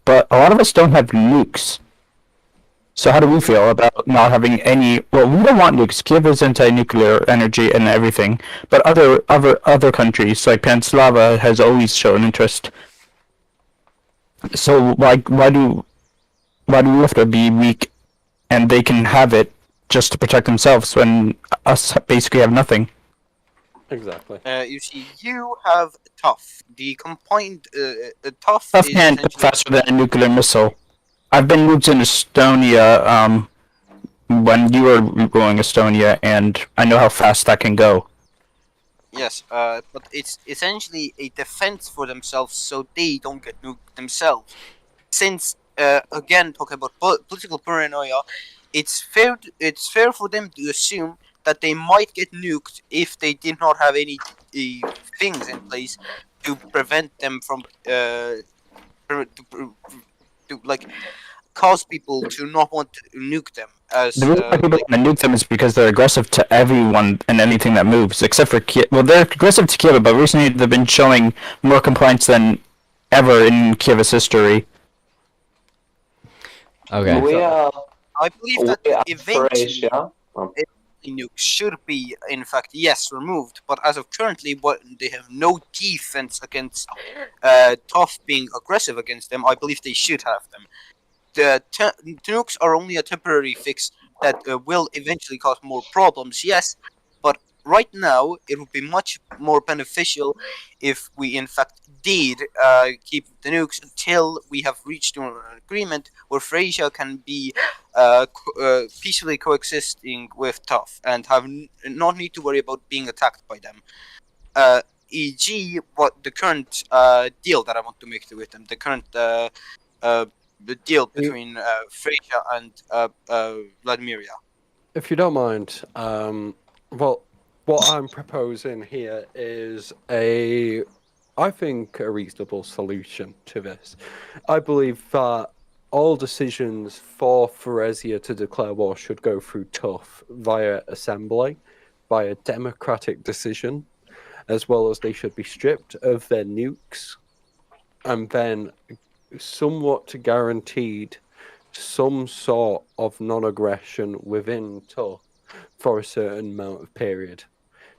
but a lot of us don't have nukes. So how do we feel about not having any? Well, we don't want nukes. Kyiv is anti-nuclear energy and everything, but other countries like Panslava has always shown interest. So why do we have to be weak, and they can have it just to protect themselves when us basically have nothing? Exactly. You see, you have T.U.F. The combined T.U.F. Tough is hand essentially faster than a nuclear missile. I've been moved in Estonia when you were ruling Estonia, and I know how fast that can go. yes, but it's essentially a defense for themselves, so they don't get nuked themselves. Since again talking about political paranoia, it's fair for them to assume that they might get nuked if they did not have any things in place to prevent them from to like cause people to not want to nuke them. As The reason why people want to nuke them is because they're aggressive to everyone and anything that moves, except for Kyiv. Well, they're aggressive to Kyiv, but recently they've been showing more compliance than ever in Kyiv's history. Okay. I believe that eventually Ferasia. nukes should be, in fact, yes, removed. But as of currently, what they have no defense against T.U.F. being aggressive against them. I believe they should have them. The nukes are only a temporary fix that will eventually cause more problems. Yes, but right now it would be much more beneficial if we, in fact, did keep the nukes until we have reached an agreement where Feresia can be peacefully coexisting with T.U.F. and have not need to worry about being attacked by them. E.g., what the current deal that I want to make with them, the current the deal between Feresia and Vladmyria. If you don't mind, well, what I'm proposing here is I think, a reasonable solution to this. I believe that all decisions for Feresia to declare war should go through T.U.F. via assembly, via democratic decision, as well as they should be stripped of their nukes, and then somewhat guaranteed some sort of non-aggression within T.U.F. for a certain amount of period,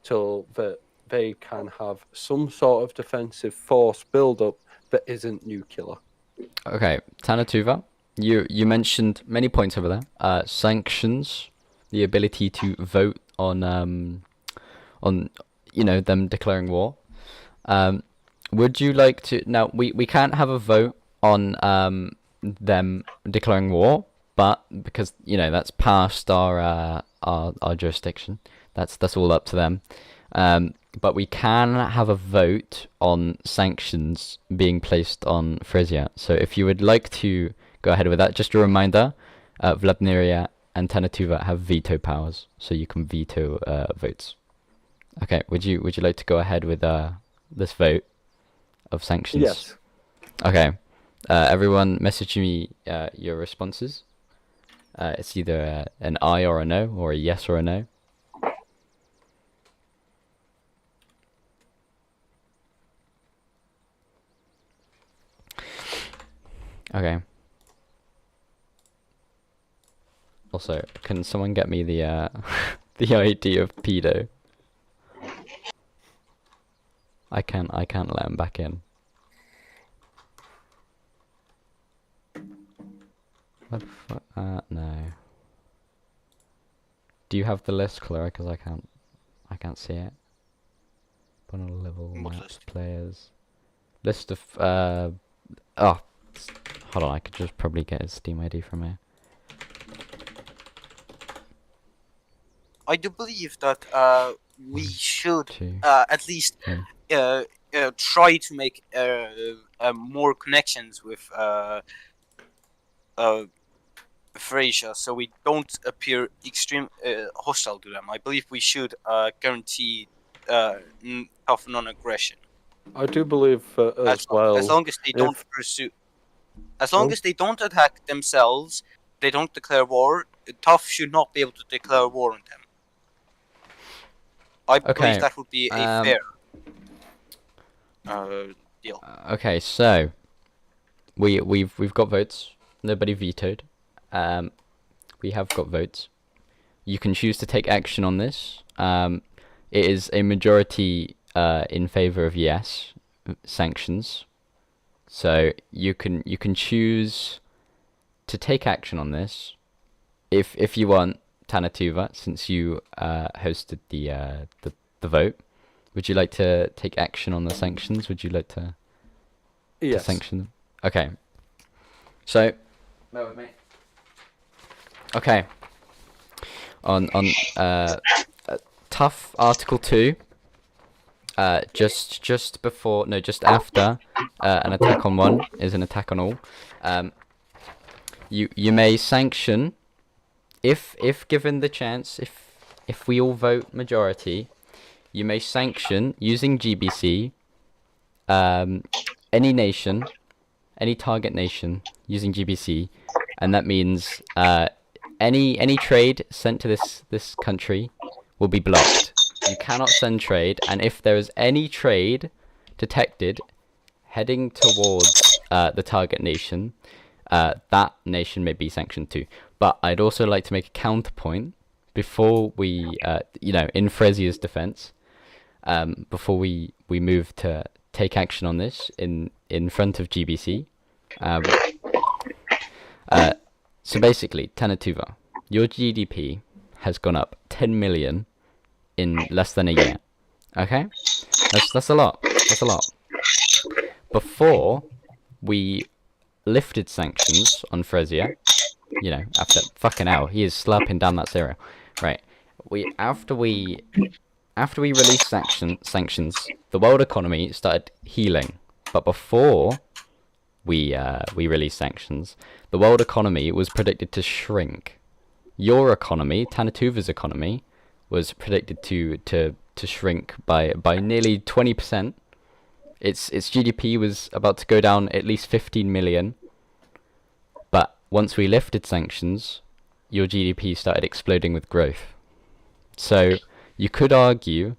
till that they can have some sort of defensive force build-up that isn't nuclear. Okay, Tannu Tuva, you mentioned many points over there. Sanctions, the ability to vote on them declaring war. Would you like to? Now we can't have a vote on them declaring war, but because that's past our jurisdiction, that's all up to them. But we can have a vote on sanctions being placed on Feresia. So if you would like to go ahead with that, just a reminder, Vladmyria and Tannu Tuva have veto powers, so you can veto votes. Okay, would you like to go ahead with this vote of sanctions? Yes. Okay. Everyone message me your responses. It's either an aye or a no, or a yes or a no. Okay. Also, can someone get me the the ID of pedo? I can't let him back in. What the fuck? No. Do you have the list, Clara? Because I can't see it. Panel level maps, players. List of oh, hold on. I could just probably get his Steam ID from here. I do believe that we should at least try to make more connections with Feresia, so we don't appear extreme hostile to them. I believe we should guarantee tough non-aggression. I do believe as well. As long as they don't pursue, as long as they don't attack themselves, they don't declare war. T.U.F. should not be able to declare war on them. I believe that would be a fair. deal. Okay, so we've got votes. Nobody vetoed. We have got votes. You can choose to take action on this. It is a majority in favor of yes sanctions. So you can choose to take action on this if you want, Tannu Tuva, since you hosted the vote. Would you like to take action on the sanctions? Would you like to sanction them? Okay. So bear with me. Okay. On Tough Article 2. Just after an attack on one is an attack on all. You may sanction if given the chance, if we all vote majority, you may sanction using GBC any nation, any target nation using GBC, and that means any trade sent to this country will be blocked. You cannot send trade, and if there is any trade detected heading towards the target nation, that nation may be sanctioned too. But I'd also like to make a counterpoint before we, in Feresia's defense, before we move to take action on this in front of GBC. So basically, Tannu Tuva, your GDP has gone up 10 million in less than a year. Okay? That's a lot. That's a lot. Before we lifted sanctions on Freresia, after fucking hell, he is slurping down that cereal. Right. After we released sanctions, the world economy started healing. But before we released sanctions, the world economy was predicted to shrink. Your economy, Tannu Tuva's economy, was predicted to shrink by nearly 20%. Its GDP was about to go down at least 15 million. But once we lifted sanctions, your GDP started exploding with growth. So you could argue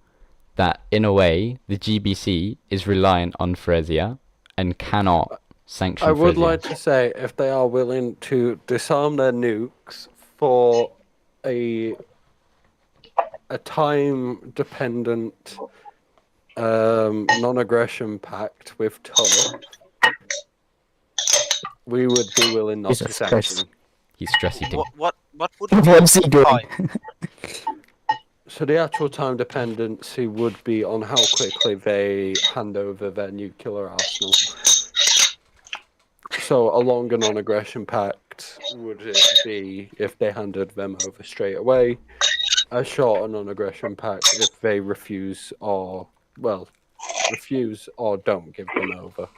that in a way the GBC is reliant on Freresia and cannot sanction I would Freresia. like to say if they are willing to disarm their nukes for a time-dependent non-aggression pact with T.U.F, we would be willing not to sanction. He's stress eating. What would What's he doing? time? So the actual time dependency would be on how quickly they hand over their nuclear arsenal. So a longer non-aggression pact would it be if they handed them over straight away. A shorter non-aggression pact if they refuse or don't give them over.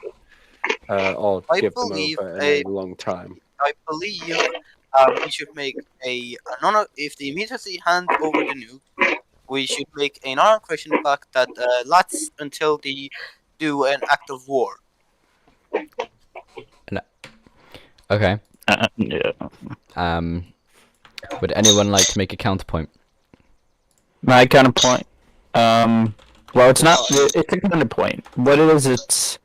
Or give them over in a long time. I believe we should make if they immediately hand over the nuke, we should make a non-aggression pact that lasts until they do an act of war. Okay. Yeah. Would anyone like to make a counterpoint? My counterpoint. Well, it's not. It's a counterpoint. What it is, it's.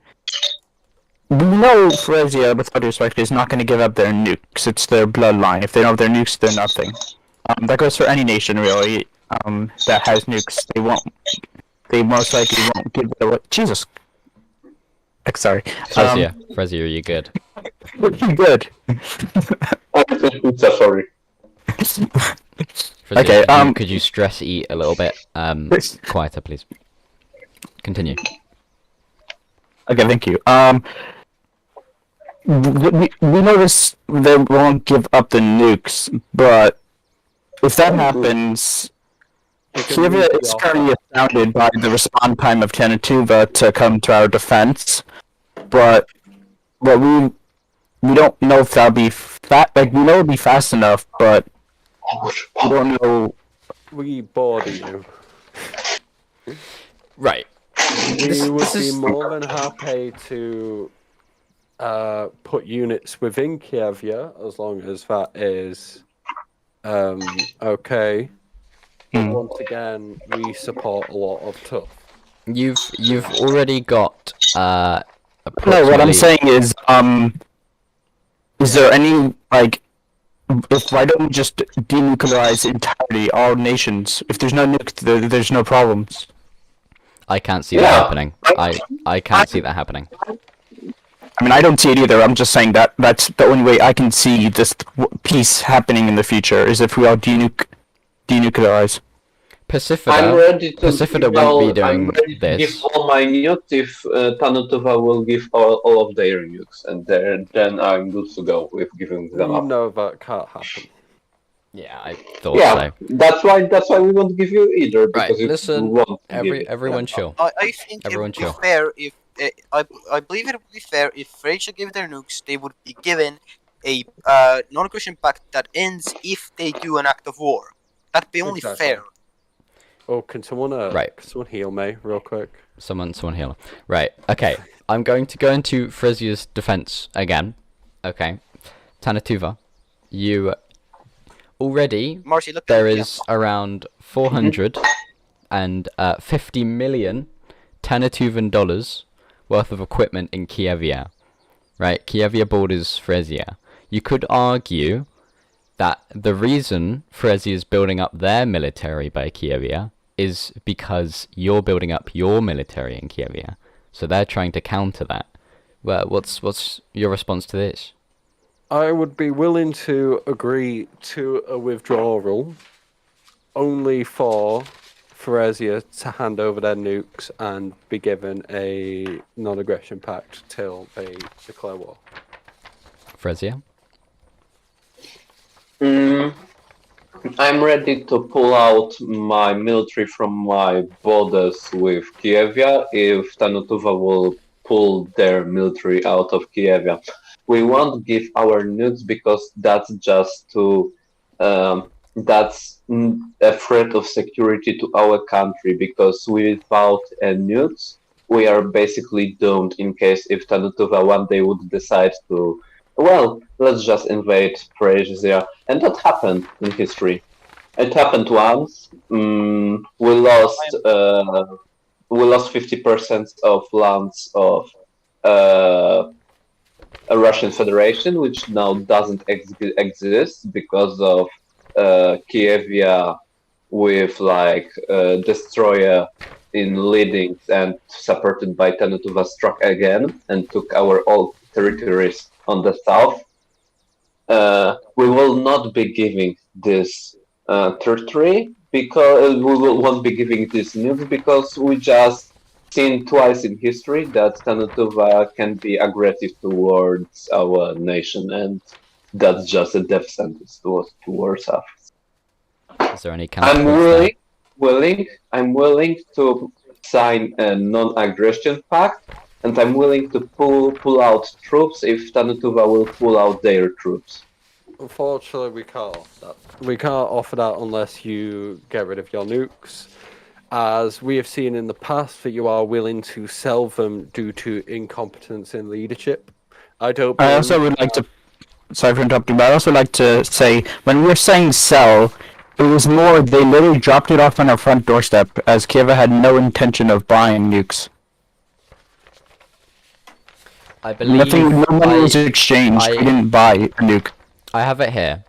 We know Freresia, with all due respect, is not going to give up their nukes. It's their bloodline. If they don't have their nukes, they're nothing. That goes for any nation, really. That has nukes, they won't. They most likely won't give it away. Jesus. Sorry. Freresia, are you good? Good. Sorry. Freresia, Okay. Could you stress eat a little bit quieter, please? Continue. Okay, thank you. We notice they won't give up the nukes, but if that happens, Kyievia is currently astounded by the response time of Tannu Tuva to come to our defense, but we don't know if that'll be we know it'll be fast enough, but we don't know. We border you. Right. We would be more than happy to put units within Kyievia as long as that is okay. But once again, we support a lot of T.U.F. You've already got No, approximately. what I'm saying is there any like, if why don't we just denuclearize entirely all nations? If there's no nuke, there's no problems. I can't see that happening. I can't see that happening. I mean, I don't see it either. I'm just saying that that's the only way I can see this peace happening in the future is if we all denuclearize. I'm ready to Pacifida give won't be I'm doing ready to give this. all my nukes if Tannu Tuva will give all of their nukes, and then I'm good to go with giving them You up. know that can't happen. Yeah, I thought Yeah, so. that's why we won't give you either, because Right, you listen, won't give it everyone them. chill. I think Everyone it would chill. be fair if I believe it would be fair if Ferasia gave their nukes, they would be given a non-aggression pact that ends if they do an act of war. That'd be only Exactly. fair. Oh, can someone Right. can someone heal me real quick? Someone heal. Right, okay. I'm going to go into Fresia's defense again. Okay. Tannu Tuva, you already Marcy, look there at me, is around 450 million Tannu Tuvan dollars worth of equipment in Kyievia. Right? Kyievia borders Fresia. You could argue that the reason Fresia is building up their military by Kyievia is because you're building up your military in Kyievia. So they're trying to counter that. Well, what's your response to this? I would be willing to agree to a withdrawal only for Feresia to hand over their nukes and be given a non-aggression pact till they declare war. Fresia? I'm ready to pull out my military from my borders with Kyievia if Tannu Tuva will pull their military out of Kyievia. We won't give our nukes because that's just that's a threat of security to our country, because without nukes we are basically doomed in case if Tannu Tuva one day would decide to, well, let's just invade Fresia. And that happened in history. It happened once. We lost 50% of lands of a Russian Federation, which now doesn't exist because of Kyievia with like destroyer in leading and supported by Tannu Tuva struck again and took our old territories on the south. We will not be giving this territory because won't be giving this nukes because we just seen twice in history that Tannu Tuva can be aggressive towards our nation, and that's just a death sentence towards us. Is there any counter? I'm willing to sign a non-aggression pact, and I'm willing to pull out troops if Tannu Tuva will pull out their troops. Unfortunately, we can't offer that. We can't offer that unless you get rid of your nukes, as we have seen in the past that you are willing to sell them due to incompetence in leadership. I also would like to, sorry for interrupting, but I also like to say, when we were saying sell, it was more they literally dropped it off on our front doorstep, as Kyiv had no intention of buying nukes. I believe no money was exchanged. We didn't buy a nuke. I have it here.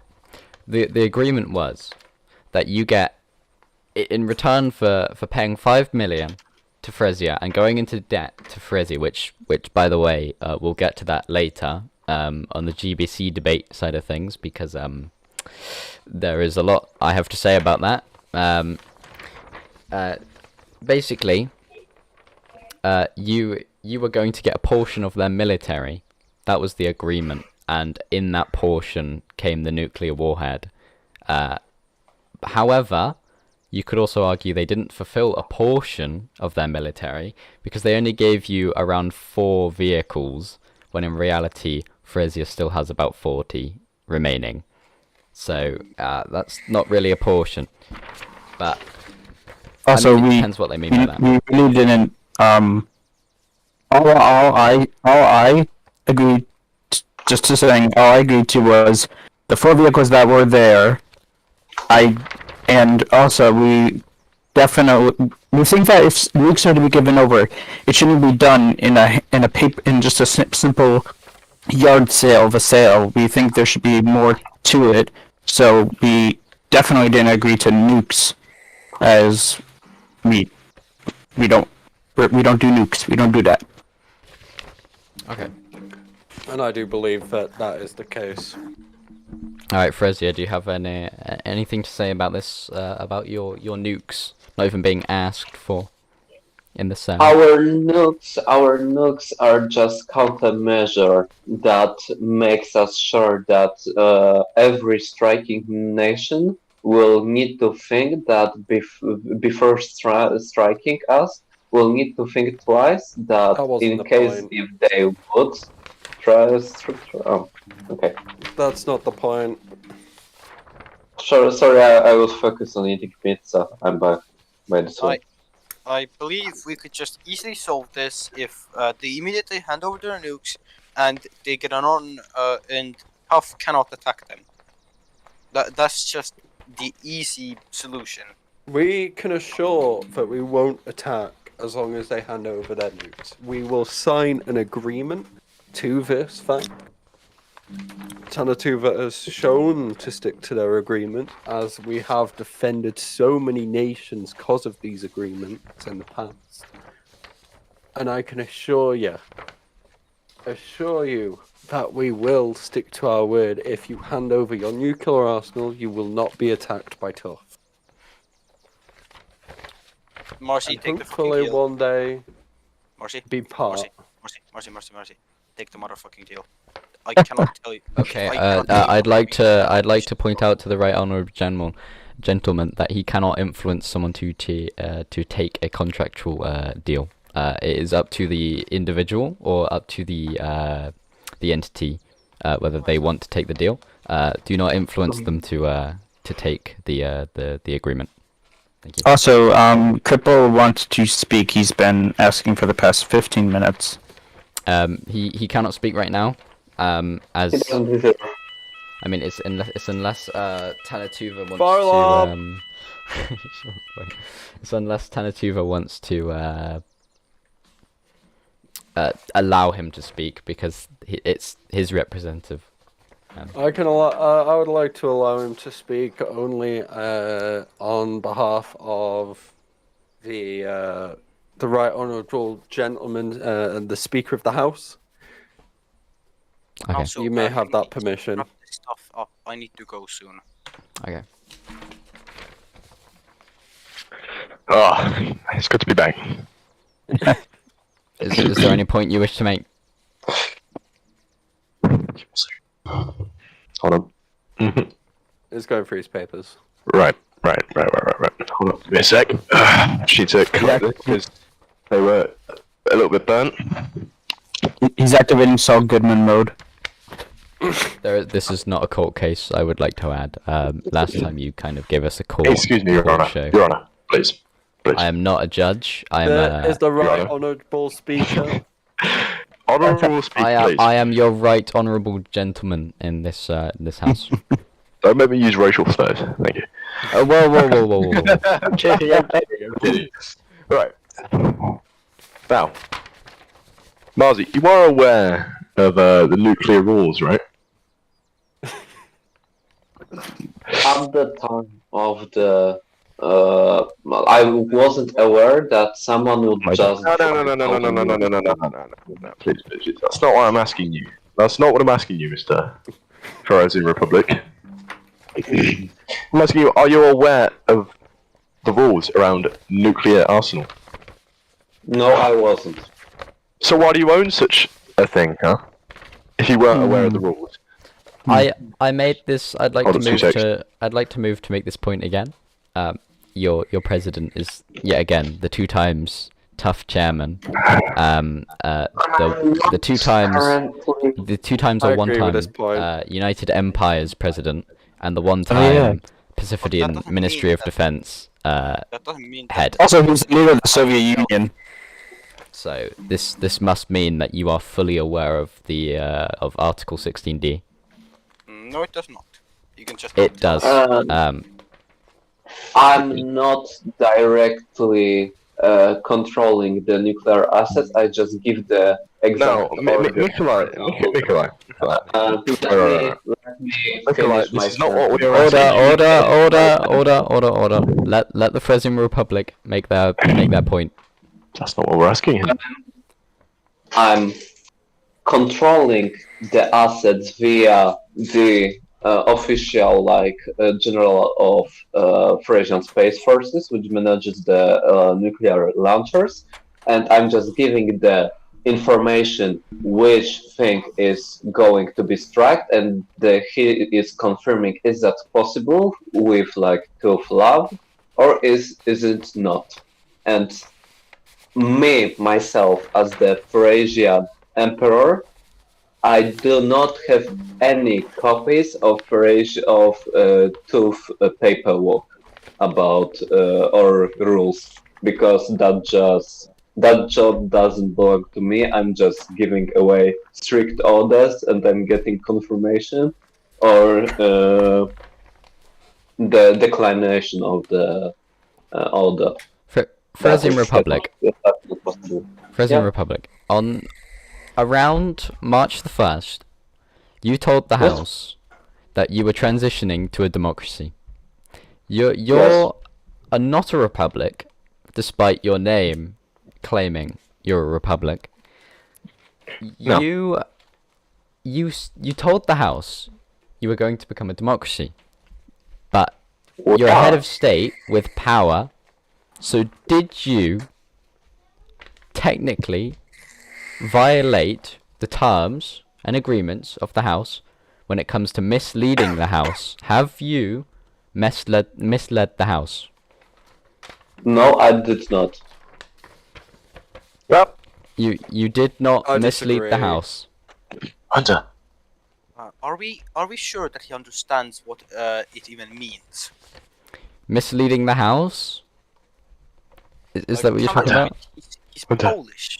The agreement was that you get, in return for paying 5 million to Fresia and going into debt to Fresia, which by the way, we'll get to that later on the GBC debate side of things, because there is a lot I have to say about that. Basically, you were going to get a portion of their military. That was the agreement, and in that portion came the nuclear warhead. However, you could also argue they didn't fulfill a portion of their military because they only gave you around 4 vehicles, when in reality Fresia still has about 40 remaining. So that's not really a portion. But Also, I mean, it depends what they mean by that. We really didn't. All I agreed. Just to saying, all I agreed to was the 4 vehicles that were there. And also we definitely. We think that if nukes are to be given over, it shouldn't be done in a paper in just a simple yard sale of a sale. We think there should be more to it. So we definitely didn't agree to nukes, as we don't do nukes. We don't do that. Okay. And I do believe that that is the case. All right, Fresia, do you have anything to say about this? About your nukes not even being asked for in the Senate? Our nukes are just countermeasure that makes us sure that every striking nation will need to think that before striking us, will need to think twice that in case if they would try. Oh, okay. That's not the point. Sorry, I was focused on eating pizza. I'm back by this way. I believe we could just easily solve this if they immediately hand over their nukes and they get on and Huff cannot attack them. That's just the easy solution. We can assure that we won't attack as long as they hand over their nukes. We will sign an agreement to this fact. Tannu Tuva has shown to stick to their agreement, as we have defended so many nations because of these agreements in the past. And I can assure you that we will stick to our word. If you hand over your nuclear arsenal, you will not be attacked by T.U.F. Marcy, take the fucking hopefully deal. one day Marcy, be part. Marcy, take the motherfucking deal. I cannot tell you. Okay, I'd like to point out to the right honourable gentleman that he cannot influence someone to take a contractual deal. It is up to the individual or up to the entity whether they want to take the deal. Do not influence them to take the agreement. Thank you. Also, Cripple wants to speak. He's been asking for the past 15 minutes. He cannot speak right now. As I mean, it's unless Tannu Tuva wants to it's unless Tannu Tuva wants to allow him to speak, because it's his representative. I would like to allow him to speak only on behalf of the right honourable gentleman and the Speaker of the House. Okay. Also, you may have that permission. Wrap this stuff up. I need to go soon. Okay. Oh, it's good to be back. Is there any point you wish to make? Hold on. He's going through his papers. Right. Hold on. Give me a sec. She took because they were a little bit burnt. He's activating Saul Goodman mode. This is not a court case, I would like to add. Last time you kind of gave us a court. Excuse me, Your Honour. Show. Your Honour, please. I am not a judge. I am Is the right honourable speaker. Honourable speaker, please. I am your right honourable gentleman in this house. Don't make me use racial slurs. Thank you. Whoa. I'm kidding. Right. Now, Marzi, you are aware of the nuclear rules, right? At the time of the, I wasn't aware that someone would just. No. Please. That's not what I'm asking you. That's not what I'm asking you, Mr. Feresian Republic. I'm asking you, are you aware of the rules around nuclear arsenal? No, I wasn't. So why do you own such a thing, huh? If you weren't aware of the rules. I made this. I'd like Hold to on, move 2 to. I'd like to move to make this point again. Your president is yet again the 2 times tough chairman. The 2 times or 1 time United Empire's president, and the 1 time Pacific Ministry of Defense head. Also, he's leader of the Soviet Union. So this must mean that you are fully aware of the of Article 16D. No, it does not. You can just. It does. I'm not directly controlling the nuclear assets. I just give the No, exact order. Nikolai. Let me Nikolai, finish this my is not what we were Order, asking you. order. Let the Feresian Republic make their point. That's not what we're asking him. I'm controlling the assets via the official general of Feresian Space Forces, which manages the nuclear launchers, and I'm just giving the information which thing is going to be struck, and he is confirming is that possible with T.U.F lab or is it not? And myself as the Feresian Emperor, I do not have any copies of T.U.F paperwork about or rules, because that job doesn't belong to me. I'm just giving away strict orders and I'm getting confirmation or the declination of the order. Feresian Republic. Feresian Yeah. Republic. On around March the 1st, you told the House that you were transitioning to a democracy. You're not a republic, despite your name claiming you're a republic. No. You told the House you were going to become a democracy, but you're a head of state with power. So did you technically violate the terms and agreements of the House when it comes to misleading the House? Have you misled the House? No, I did not. Yep. You did not I mislead the disagree. House. Hunter. Are we sure that he understands what it even means? Misleading the House? Is that what you're talking about? He's Hunter. Polish.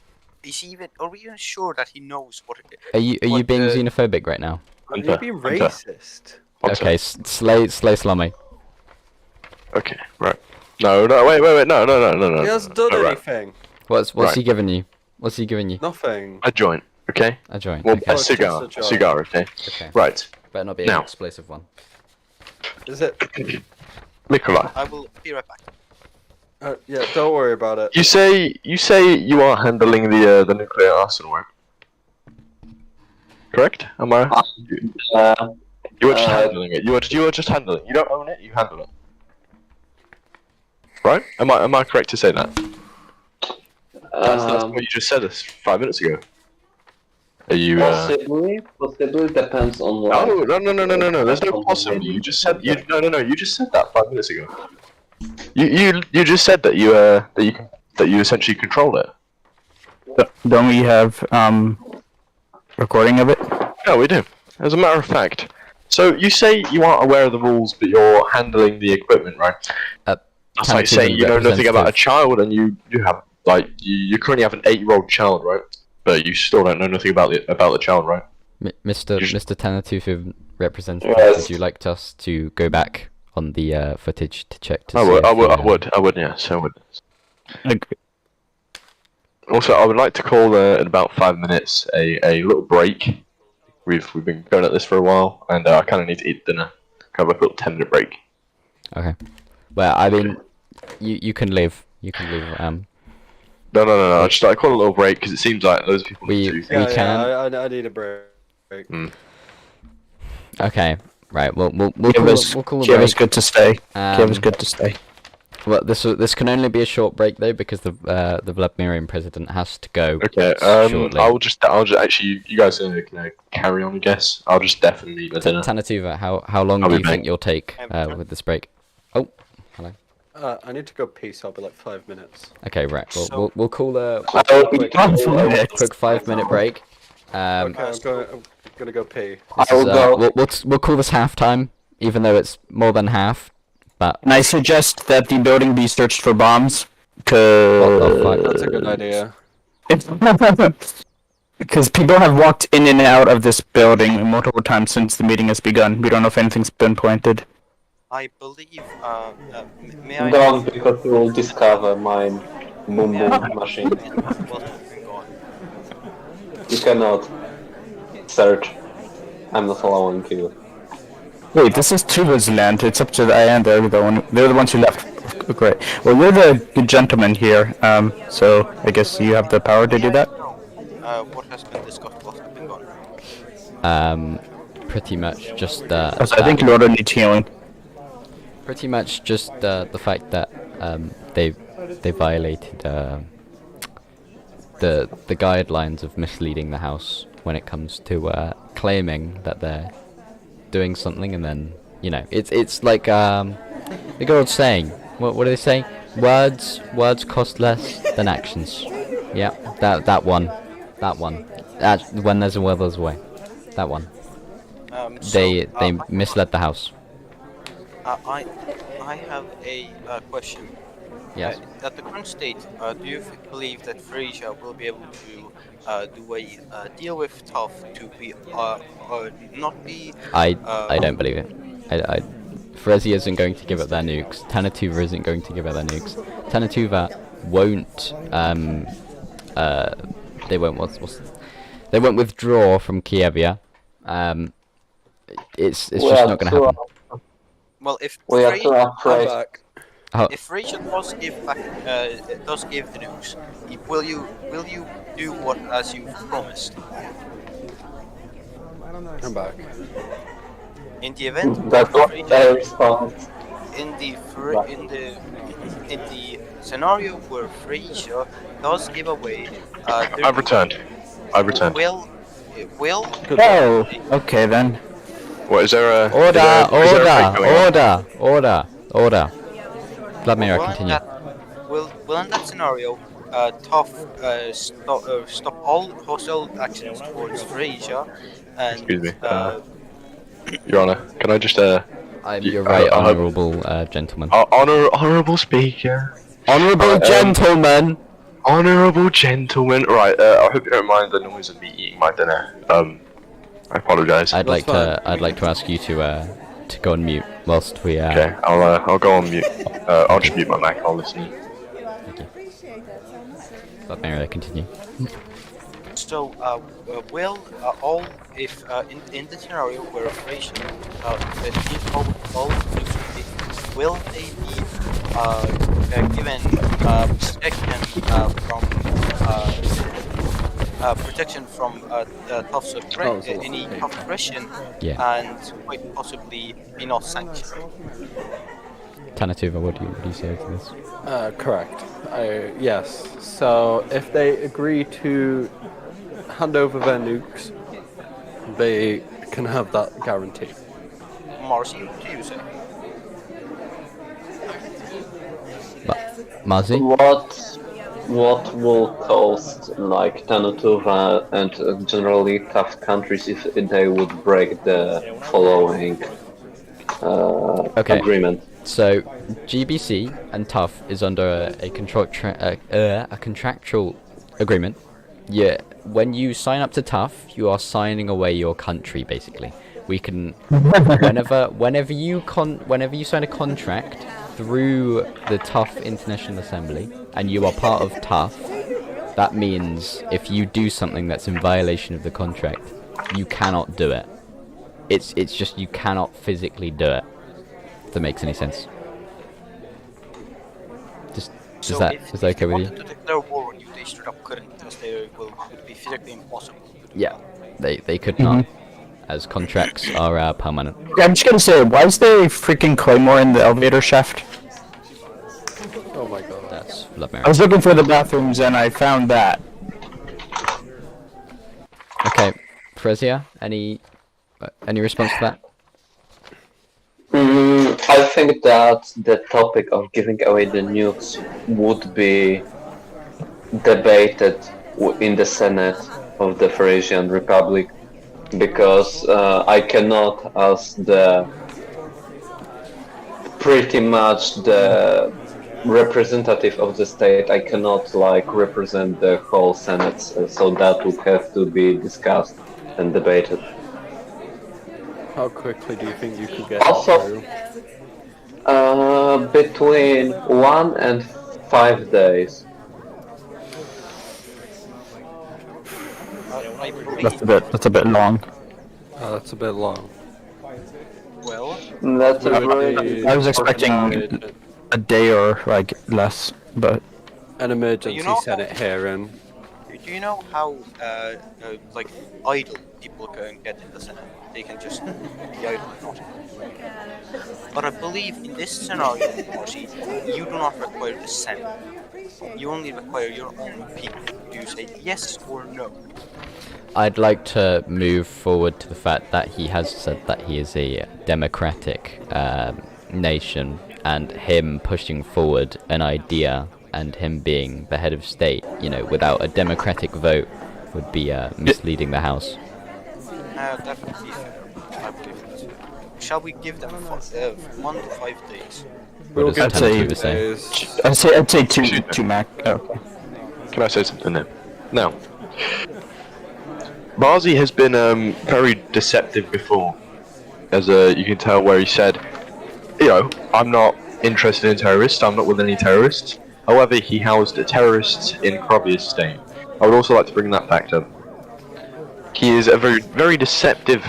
Are we even sure that he knows what? Are you what being the- xenophobic right now? Hunter. You're being Hunter. racist. Hunter. Okay, slay Slummy. Okay, right. No, wait, no. He hasn't done Right. anything. What's Right. he giving you? What's he giving you? Nothing. A joint, okay? A joint. Well, Okay. a cigar, just a a joint. cigar, okay? Okay. Right. Better not be Now. an explosive one. Is it? Nikolai, I will be right back. Yeah, don't worry about it. you say you are handling the nuclear arsenal, right? Correct? Am I? You are just handling it. You are just handling it. You don't own it. You handle it. Right? Am I correct to say that? That's what you just said us 5 minutes ago. Are you? Possibly depends on No. There's no possibly. You just said no. You just said that 5 minutes ago. You just said that you essentially control it. Don't we have recording of it? No, we do. As a matter of fact. So you say you aren't aware of the rules, but you're handling the equipment, right? That's like saying you know nothing about a child, and you have you currently have an 8-year-old child, right? But you still don't know nothing about the child, right? Mr. Tannu Tuva representative, Yes. would you like us to go back on the footage to check to I see would, if I would, the, I would, yes, I would. Like, Also, I would like to call in about 5 minutes a little break. We've been going at this for a while, and I kind of need to eat dinner. Have a little 10-minute break. Okay. Well, I mean, you can leave. You can leave. No. I just like call a little break because it seems like those people need to. We can. I need a break. Okay. Right. We'll Kyivia's call a break. good to stay. Kyivia's good to stay. Well, this can only be a short break though, because the Vladmyrian president has to go. Okay. Shortly. I'll just actually, you guys can carry on, I guess. I'll just definitely eat my dinner. Tannu Tuva, how long I'll do be you back. think you'll take with this break? Oh, hello. I need to go pee, so I'll be like 5 minutes. Okay, right. So- We'll call a Quick 5-minute break. Okay, I'm gonna go pee. This I will is, go. we'll call this halftime, even though it's more than half. But And I suggest that the building be searched for bombs. what the fuck? That's a good idea. Because people have walked in and out of this building multiple times since the meeting has begun. We don't know if anything's been planted. I believe. May I? Don't, because you will discover my boom boom machine. Well, go on. You cannot search. I'm not allowing you. Wait, this is Tuva's land. It's up to the and they're the ones who left. Great. Well, you're the good gentleman here. So I guess you have the power to do that. What has been discussed? What has been gone? Pretty much just I think Lord needs healing. pretty much just the fact that they violated the guidelines of misleading the house when it comes to claiming that they're doing something, and then it's like the good old saying. What do they say? Words cost less than actions. Yeah, that one. When there's a will, there's a way. That one. They misled the house. I have a question. Yes. At the current state, do you believe that Freresia will be able to do a deal with T.U.F to be not be? I don't believe it. Feresia isn't going to give up their nukes. Tannu Tuva isn't going to give up their nukes. Tannu Tuva won't. They won't. They won't withdraw from Kyievia. It's just not going to happen. Well, if We are too afraid. if Freresia does give the nukes, will you do what as you've promised? I'm back. In the event That's what they respond. in the scenario where Freresia does give away, I've returned. Will Oh, okay then. What is there a Order! Order! Vladmyria, continue. Will in that scenario, T.U.F stop all hostile actions towards Freresia and Excuse me. Your Honor, can I just You're right, honourable gentleman. honourable speaker. Honourable gentlemen. Honourable gentleman. Right. I hope you don't mind the noise of me eating my dinner. I apologise. I'd like to ask you to go on mute whilst we. Okay. I'll go on mute. I'll just mute my mic. I'll listen. Vladmyria, continue. so will all if in the scenario where Freresia give all nukes, will they be given protection from T.U.F's any T.U.F aggression, and quite possibly be not sanctioned? Tannu Tuva, what do you say to this? Correct. Yes. So if they agree to hand over their nukes, they can have that guarantee. Marcy, what do you say? Marzi? What will cost like Tannu Tuva and generally T.U.F countries if they would break the following agreement? So GBC and T.U.F is under a contractual agreement. Yeah, when you sign up to T.U.F, you are signing away your country basically. We can whenever you sign a contract through the T.U.F International Assembly and you are part of T.U.F, that means if you do something that's in violation of the contract, you cannot do it. It's just you cannot physically do it. If that makes any sense. Is that okay with you? If they wanted to declare war on you, they straight up couldn't, because it would be physically impossible. Yeah, they could not, as contracts are permanent. Yeah, I'm just gonna say, why is there a freaking claymore in the elevator shaft? Oh my god. That's Vladmyria. I was looking for the bathrooms and I found that. Okay, Freresia, any response to that? I think that the topic of giving away the nukes would be debated in the Senate of the Feresian Republic, because I cannot, as the pretty much the representative of the state, I cannot like represent the whole Senate, so that would have to be discussed and debated. How quickly do you think you could get Also, through? Between 1 and 5 days. I believe. That's a bit long. That's a bit long. Well, That's a very I was expecting a day or like less, but An emergency You know- Senate hearing. do you know how like idle people can get in the Senate? They can just be idle and not. But I believe in this scenario, Marcy, you do not require the Senate. You only require your own people. Do you say yes or no? I'd like to move forward to the fact that he has said that he is a democratic nation, and him pushing forward an idea and him being the head of state, you know, without a democratic vote would be misleading the House. Definitely fair. I believe it. Shall we give them 1 to 5 days? What does I'd Tannu Tuva say- say? I'd say two Mac. Okay. Can I say something then? Now, Marzi has been very deceptive before, as you can tell where he said, you know, I'm not interested in terrorists, I'm not with any terrorists. However, he housed terrorists in Kyivia's state. I would also like to bring that fact up. He is a very, very deceptive.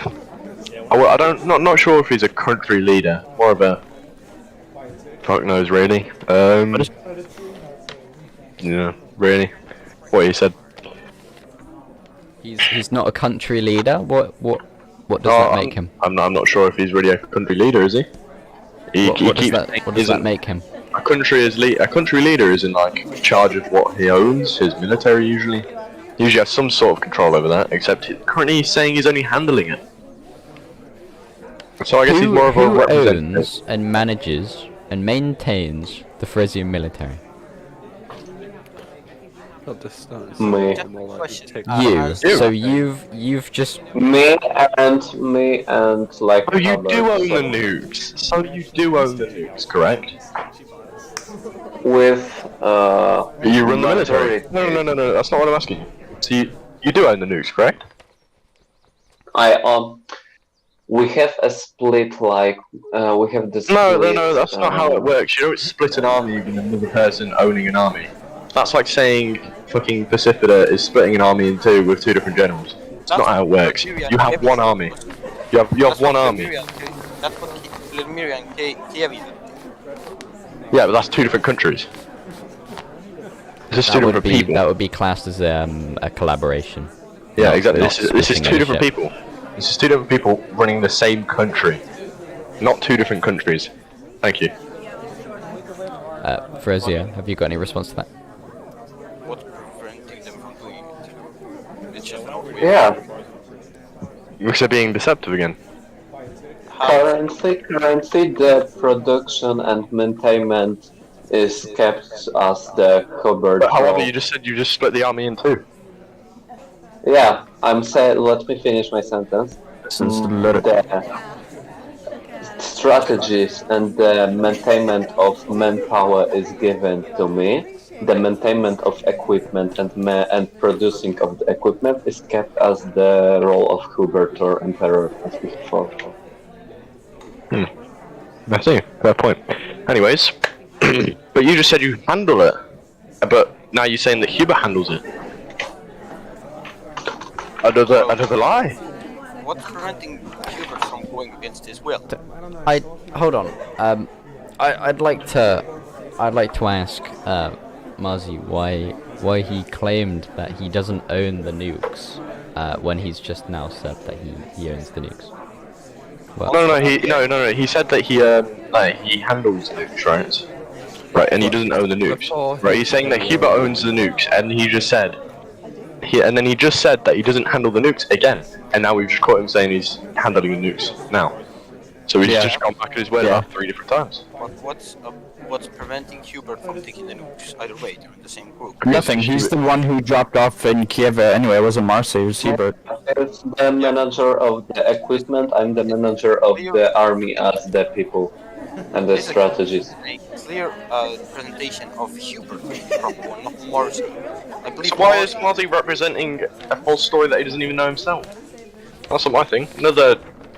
Not sure if he's a country leader, more of a. Fuck knows, really. Yeah, really. What he said. He's not a country leader. What does that make him? I'm not sure if he's really a country leader, is he? What does that make him? A country leader is in like charge of what he owns, his military usually. Usually has some sort of control over that, except currently he's saying he's only handling it. So I guess he's more of a Who representative. owns and manages and maintains the Feresian military? God, this starts Me. more like Question. TikTok. You. So you've just Me and like. Oh, you others, do own so the nukes. So you do own the nukes, correct? With You run the military. majority. No. That's not what I'm asking you. So you do own the nukes, correct? We have a split, like we have this. No. That's not how it works. You don't split an army with another person owning an army. That's like saying fucking Pacifida is splitting an army in two with two different generals. It's not how it works. You have one army. You have one army. That's what Vladmyria and Kyievia did. Yeah, but that's two different countries. It's just two different people. That would be classed as a collaboration. Yeah, not- exactly. not This is splitting two different ownership. people. This is two different people running the same country, not two different countries. Thank you. Fresia, have you got any response to that? What's preventing them from doing it? It's just an outrage. Yeah, Because they're being deceptive again. currently the production and maintenance is kept as the Hubbard. But however, role. you just said you just split the army in two. Yeah, I'm saying. Let me finish my sentence. The strategies and the maintenance of manpower is given to me. The maintenance of equipment and producing of the equipment is kept as the role of Hubert or Emperor, as before. I see. Fair point. Anyways, but you just said you handle it. But now you're saying that Hubert handles it. Another lie. What's preventing Hubert from going against his will? Hold on. I'd like to ask Marzi why he claimed that he doesn't own the nukes when he's just now said that he owns the nukes. Well, No. He said that he handles nukes, right? Right, and he doesn't own the nukes. Right, he's saying that Hubert owns the nukes, and he just said. And then he just said that he doesn't handle the nukes again, and now we've just caught him saying he's handling the nukes now. So he's just gone back on his word about 3 different times. But what's preventing Hubert from taking the nukes? Either way, they're in the same group. Nothing. He's the one who dropped off in Kyievia anyway. It wasn't Marcy. It was Hubert. It's the manager of the equipment. I'm the manager of the army as the people and the This is strategies. a clear presentation of Hubert from one, not Marcy. I believe. So why is Marzi representing a false story that he doesn't even know himself? That's not my thing.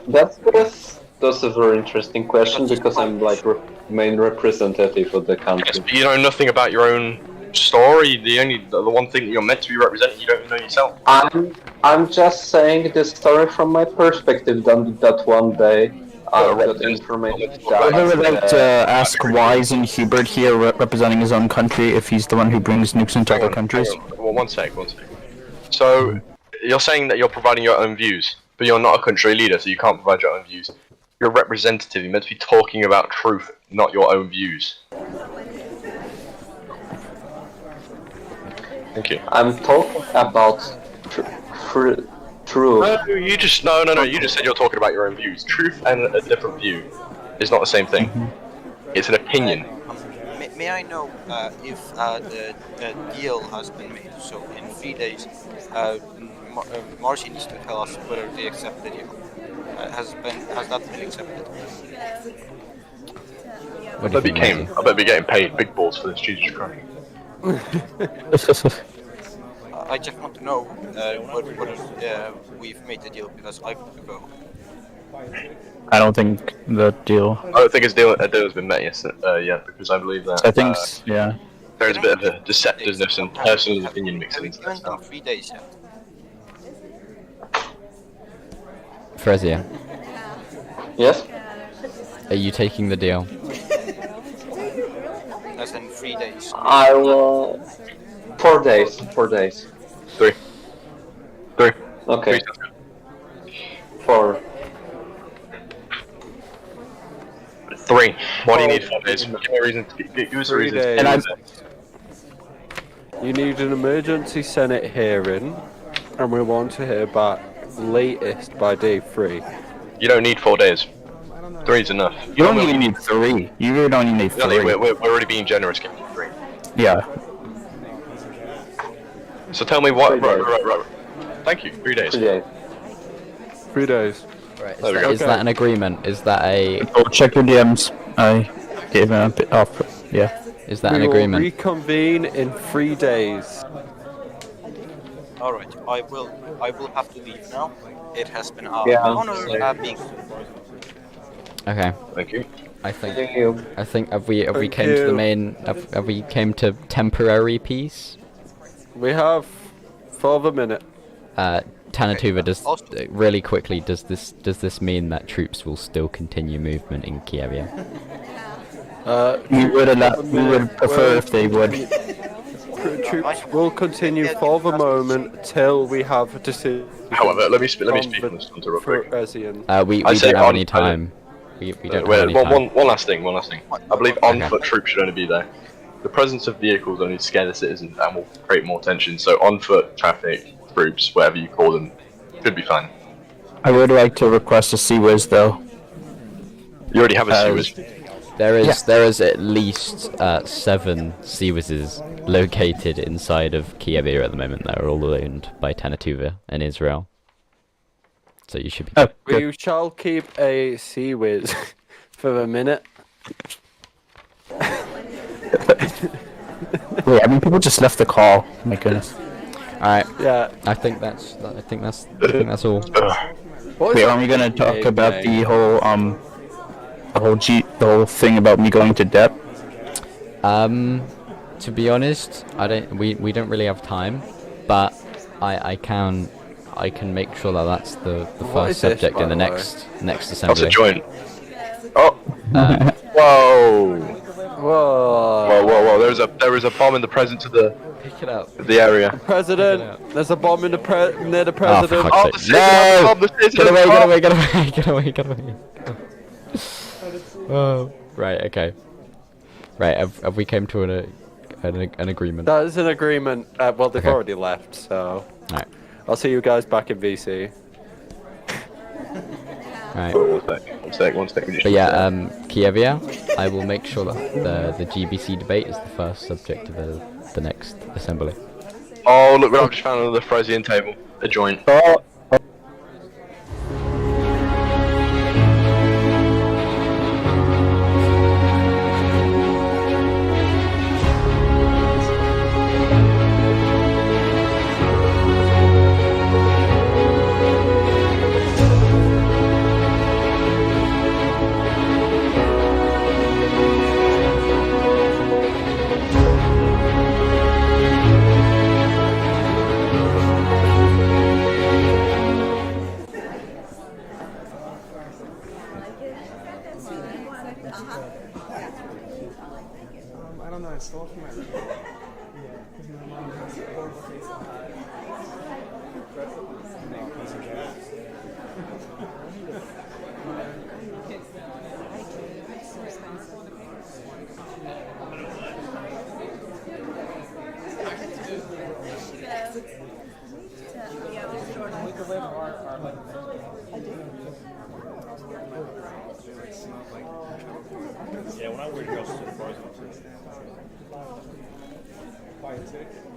That's because That's a very interesting question because I'm like main representative of the country. Yes, but you know nothing about your own story. The one thing that you're meant to be representing, you don't even know yourself. I'm just saying the story from my perspective. That one day I got information. I would like to ask why isn't Hubert here representing his own country if he's the one who brings nukes into other countries? Well, one sec. So, you're saying that you're providing your own views, but you're not a country leader, so you can't provide your own views. You're a representative. You're meant to be talking about truth, not your own views. Thank you. I'm talking about truth. No, you just You just said you're talking about your own views. Truth and a different view is not the same thing. It's an opinion. May I know if the deal has been made? So in 3 days, Marcy needs to tell us whether they accept the deal. Has that been accepted? I bet be getting paid big balls for this Jesus Christ. I just want to know whether we've made the deal because I want to go. I don't think the deal. I don't think a deal has been met yet because I believe that. I think, yeah. There is a bit of a deceptiveness and personal opinion mixed into Have this you done stuff. 3 days yet? Fresia, Yes. are you taking the deal? Less than 3 days. I will. 4 days. 4 days. 3. Okay. 3 sounds good. 4. 3. What do you need 4 days? Give me a reason. Give us a 3 reason. days. And I'm. You need an emergency Senate hearing, and we want to hear back latest by day 3. You don't need 4 days. 3 is enough. You don't even need 3. You really don't even need 3. We're already being generous. Give me 3. Yeah. So tell me what. Right. Thank you. 3 days. 3 days. 3 days. Right. There we go. Is that an agreement? Is that a? Oh, check your DMs. I gave him a bit off. Yeah. Is that We an will agreement? reconvene in 3 days. All right, I will have to leave now. It has been an Yeah. honor being. Okay. Thank you. I think. Thank you. Have we Thank came to the you. main? Have we came to temporary peace? We have for the minute. Tannu Tuva, does Also- really quickly, does this mean that troops will still continue movement in Kyievia? We would prefer if they would. Troops will continue for the moment till we have a decision. However, let me speak from on this one real quick. Feresian. We I say don't have on- any time. We don't have Wait, any time. one last thing. I believe on-foot troops should only be there. The presence of vehicles only scare the citizens and will create more tension. So on-foot traffic troops, whatever you call them, should be fine. I would like to request a CWIS though. You already have a sewers. There is at least 7 CWISs located inside of Kyievia at the moment that are all owned by Tannu Tuva in Israel. So you should be. Oh, good. We shall keep a CWIS for a minute. Wait, I mean, people just left the call. My goodness. Alright, Yeah. I think that's all. What is Wait, that are we gonna talk big about name? the whole thing about me going to debt? To be honest, we don't really have time, but I can make sure that that's the What is first this, subject by in the the way? next That's assembly. a joint. Oh. Whoa. Whoa! There is a bomb in the presence of the Pick it up. area. President, there's a bomb in near the Oh, president. for fuck's sake. No! Get away. Oh, right, okay. Right, have we came to an agreement? That is an agreement. Well, they've Okay. already left, so Alright, I'll see you guys back in VC. alright. One sec. But yeah, Kyievia, I will make sure that the GBC debate is the first subject of the next assembly. Oh, look what I've just found on the Feresian table. A joint. I don't know, I stole from my room. Yeah, because my mom has a horrible face on that. No, it's okay. We could live our life. Yeah, when I wear dresses, it frozen. Quiet too.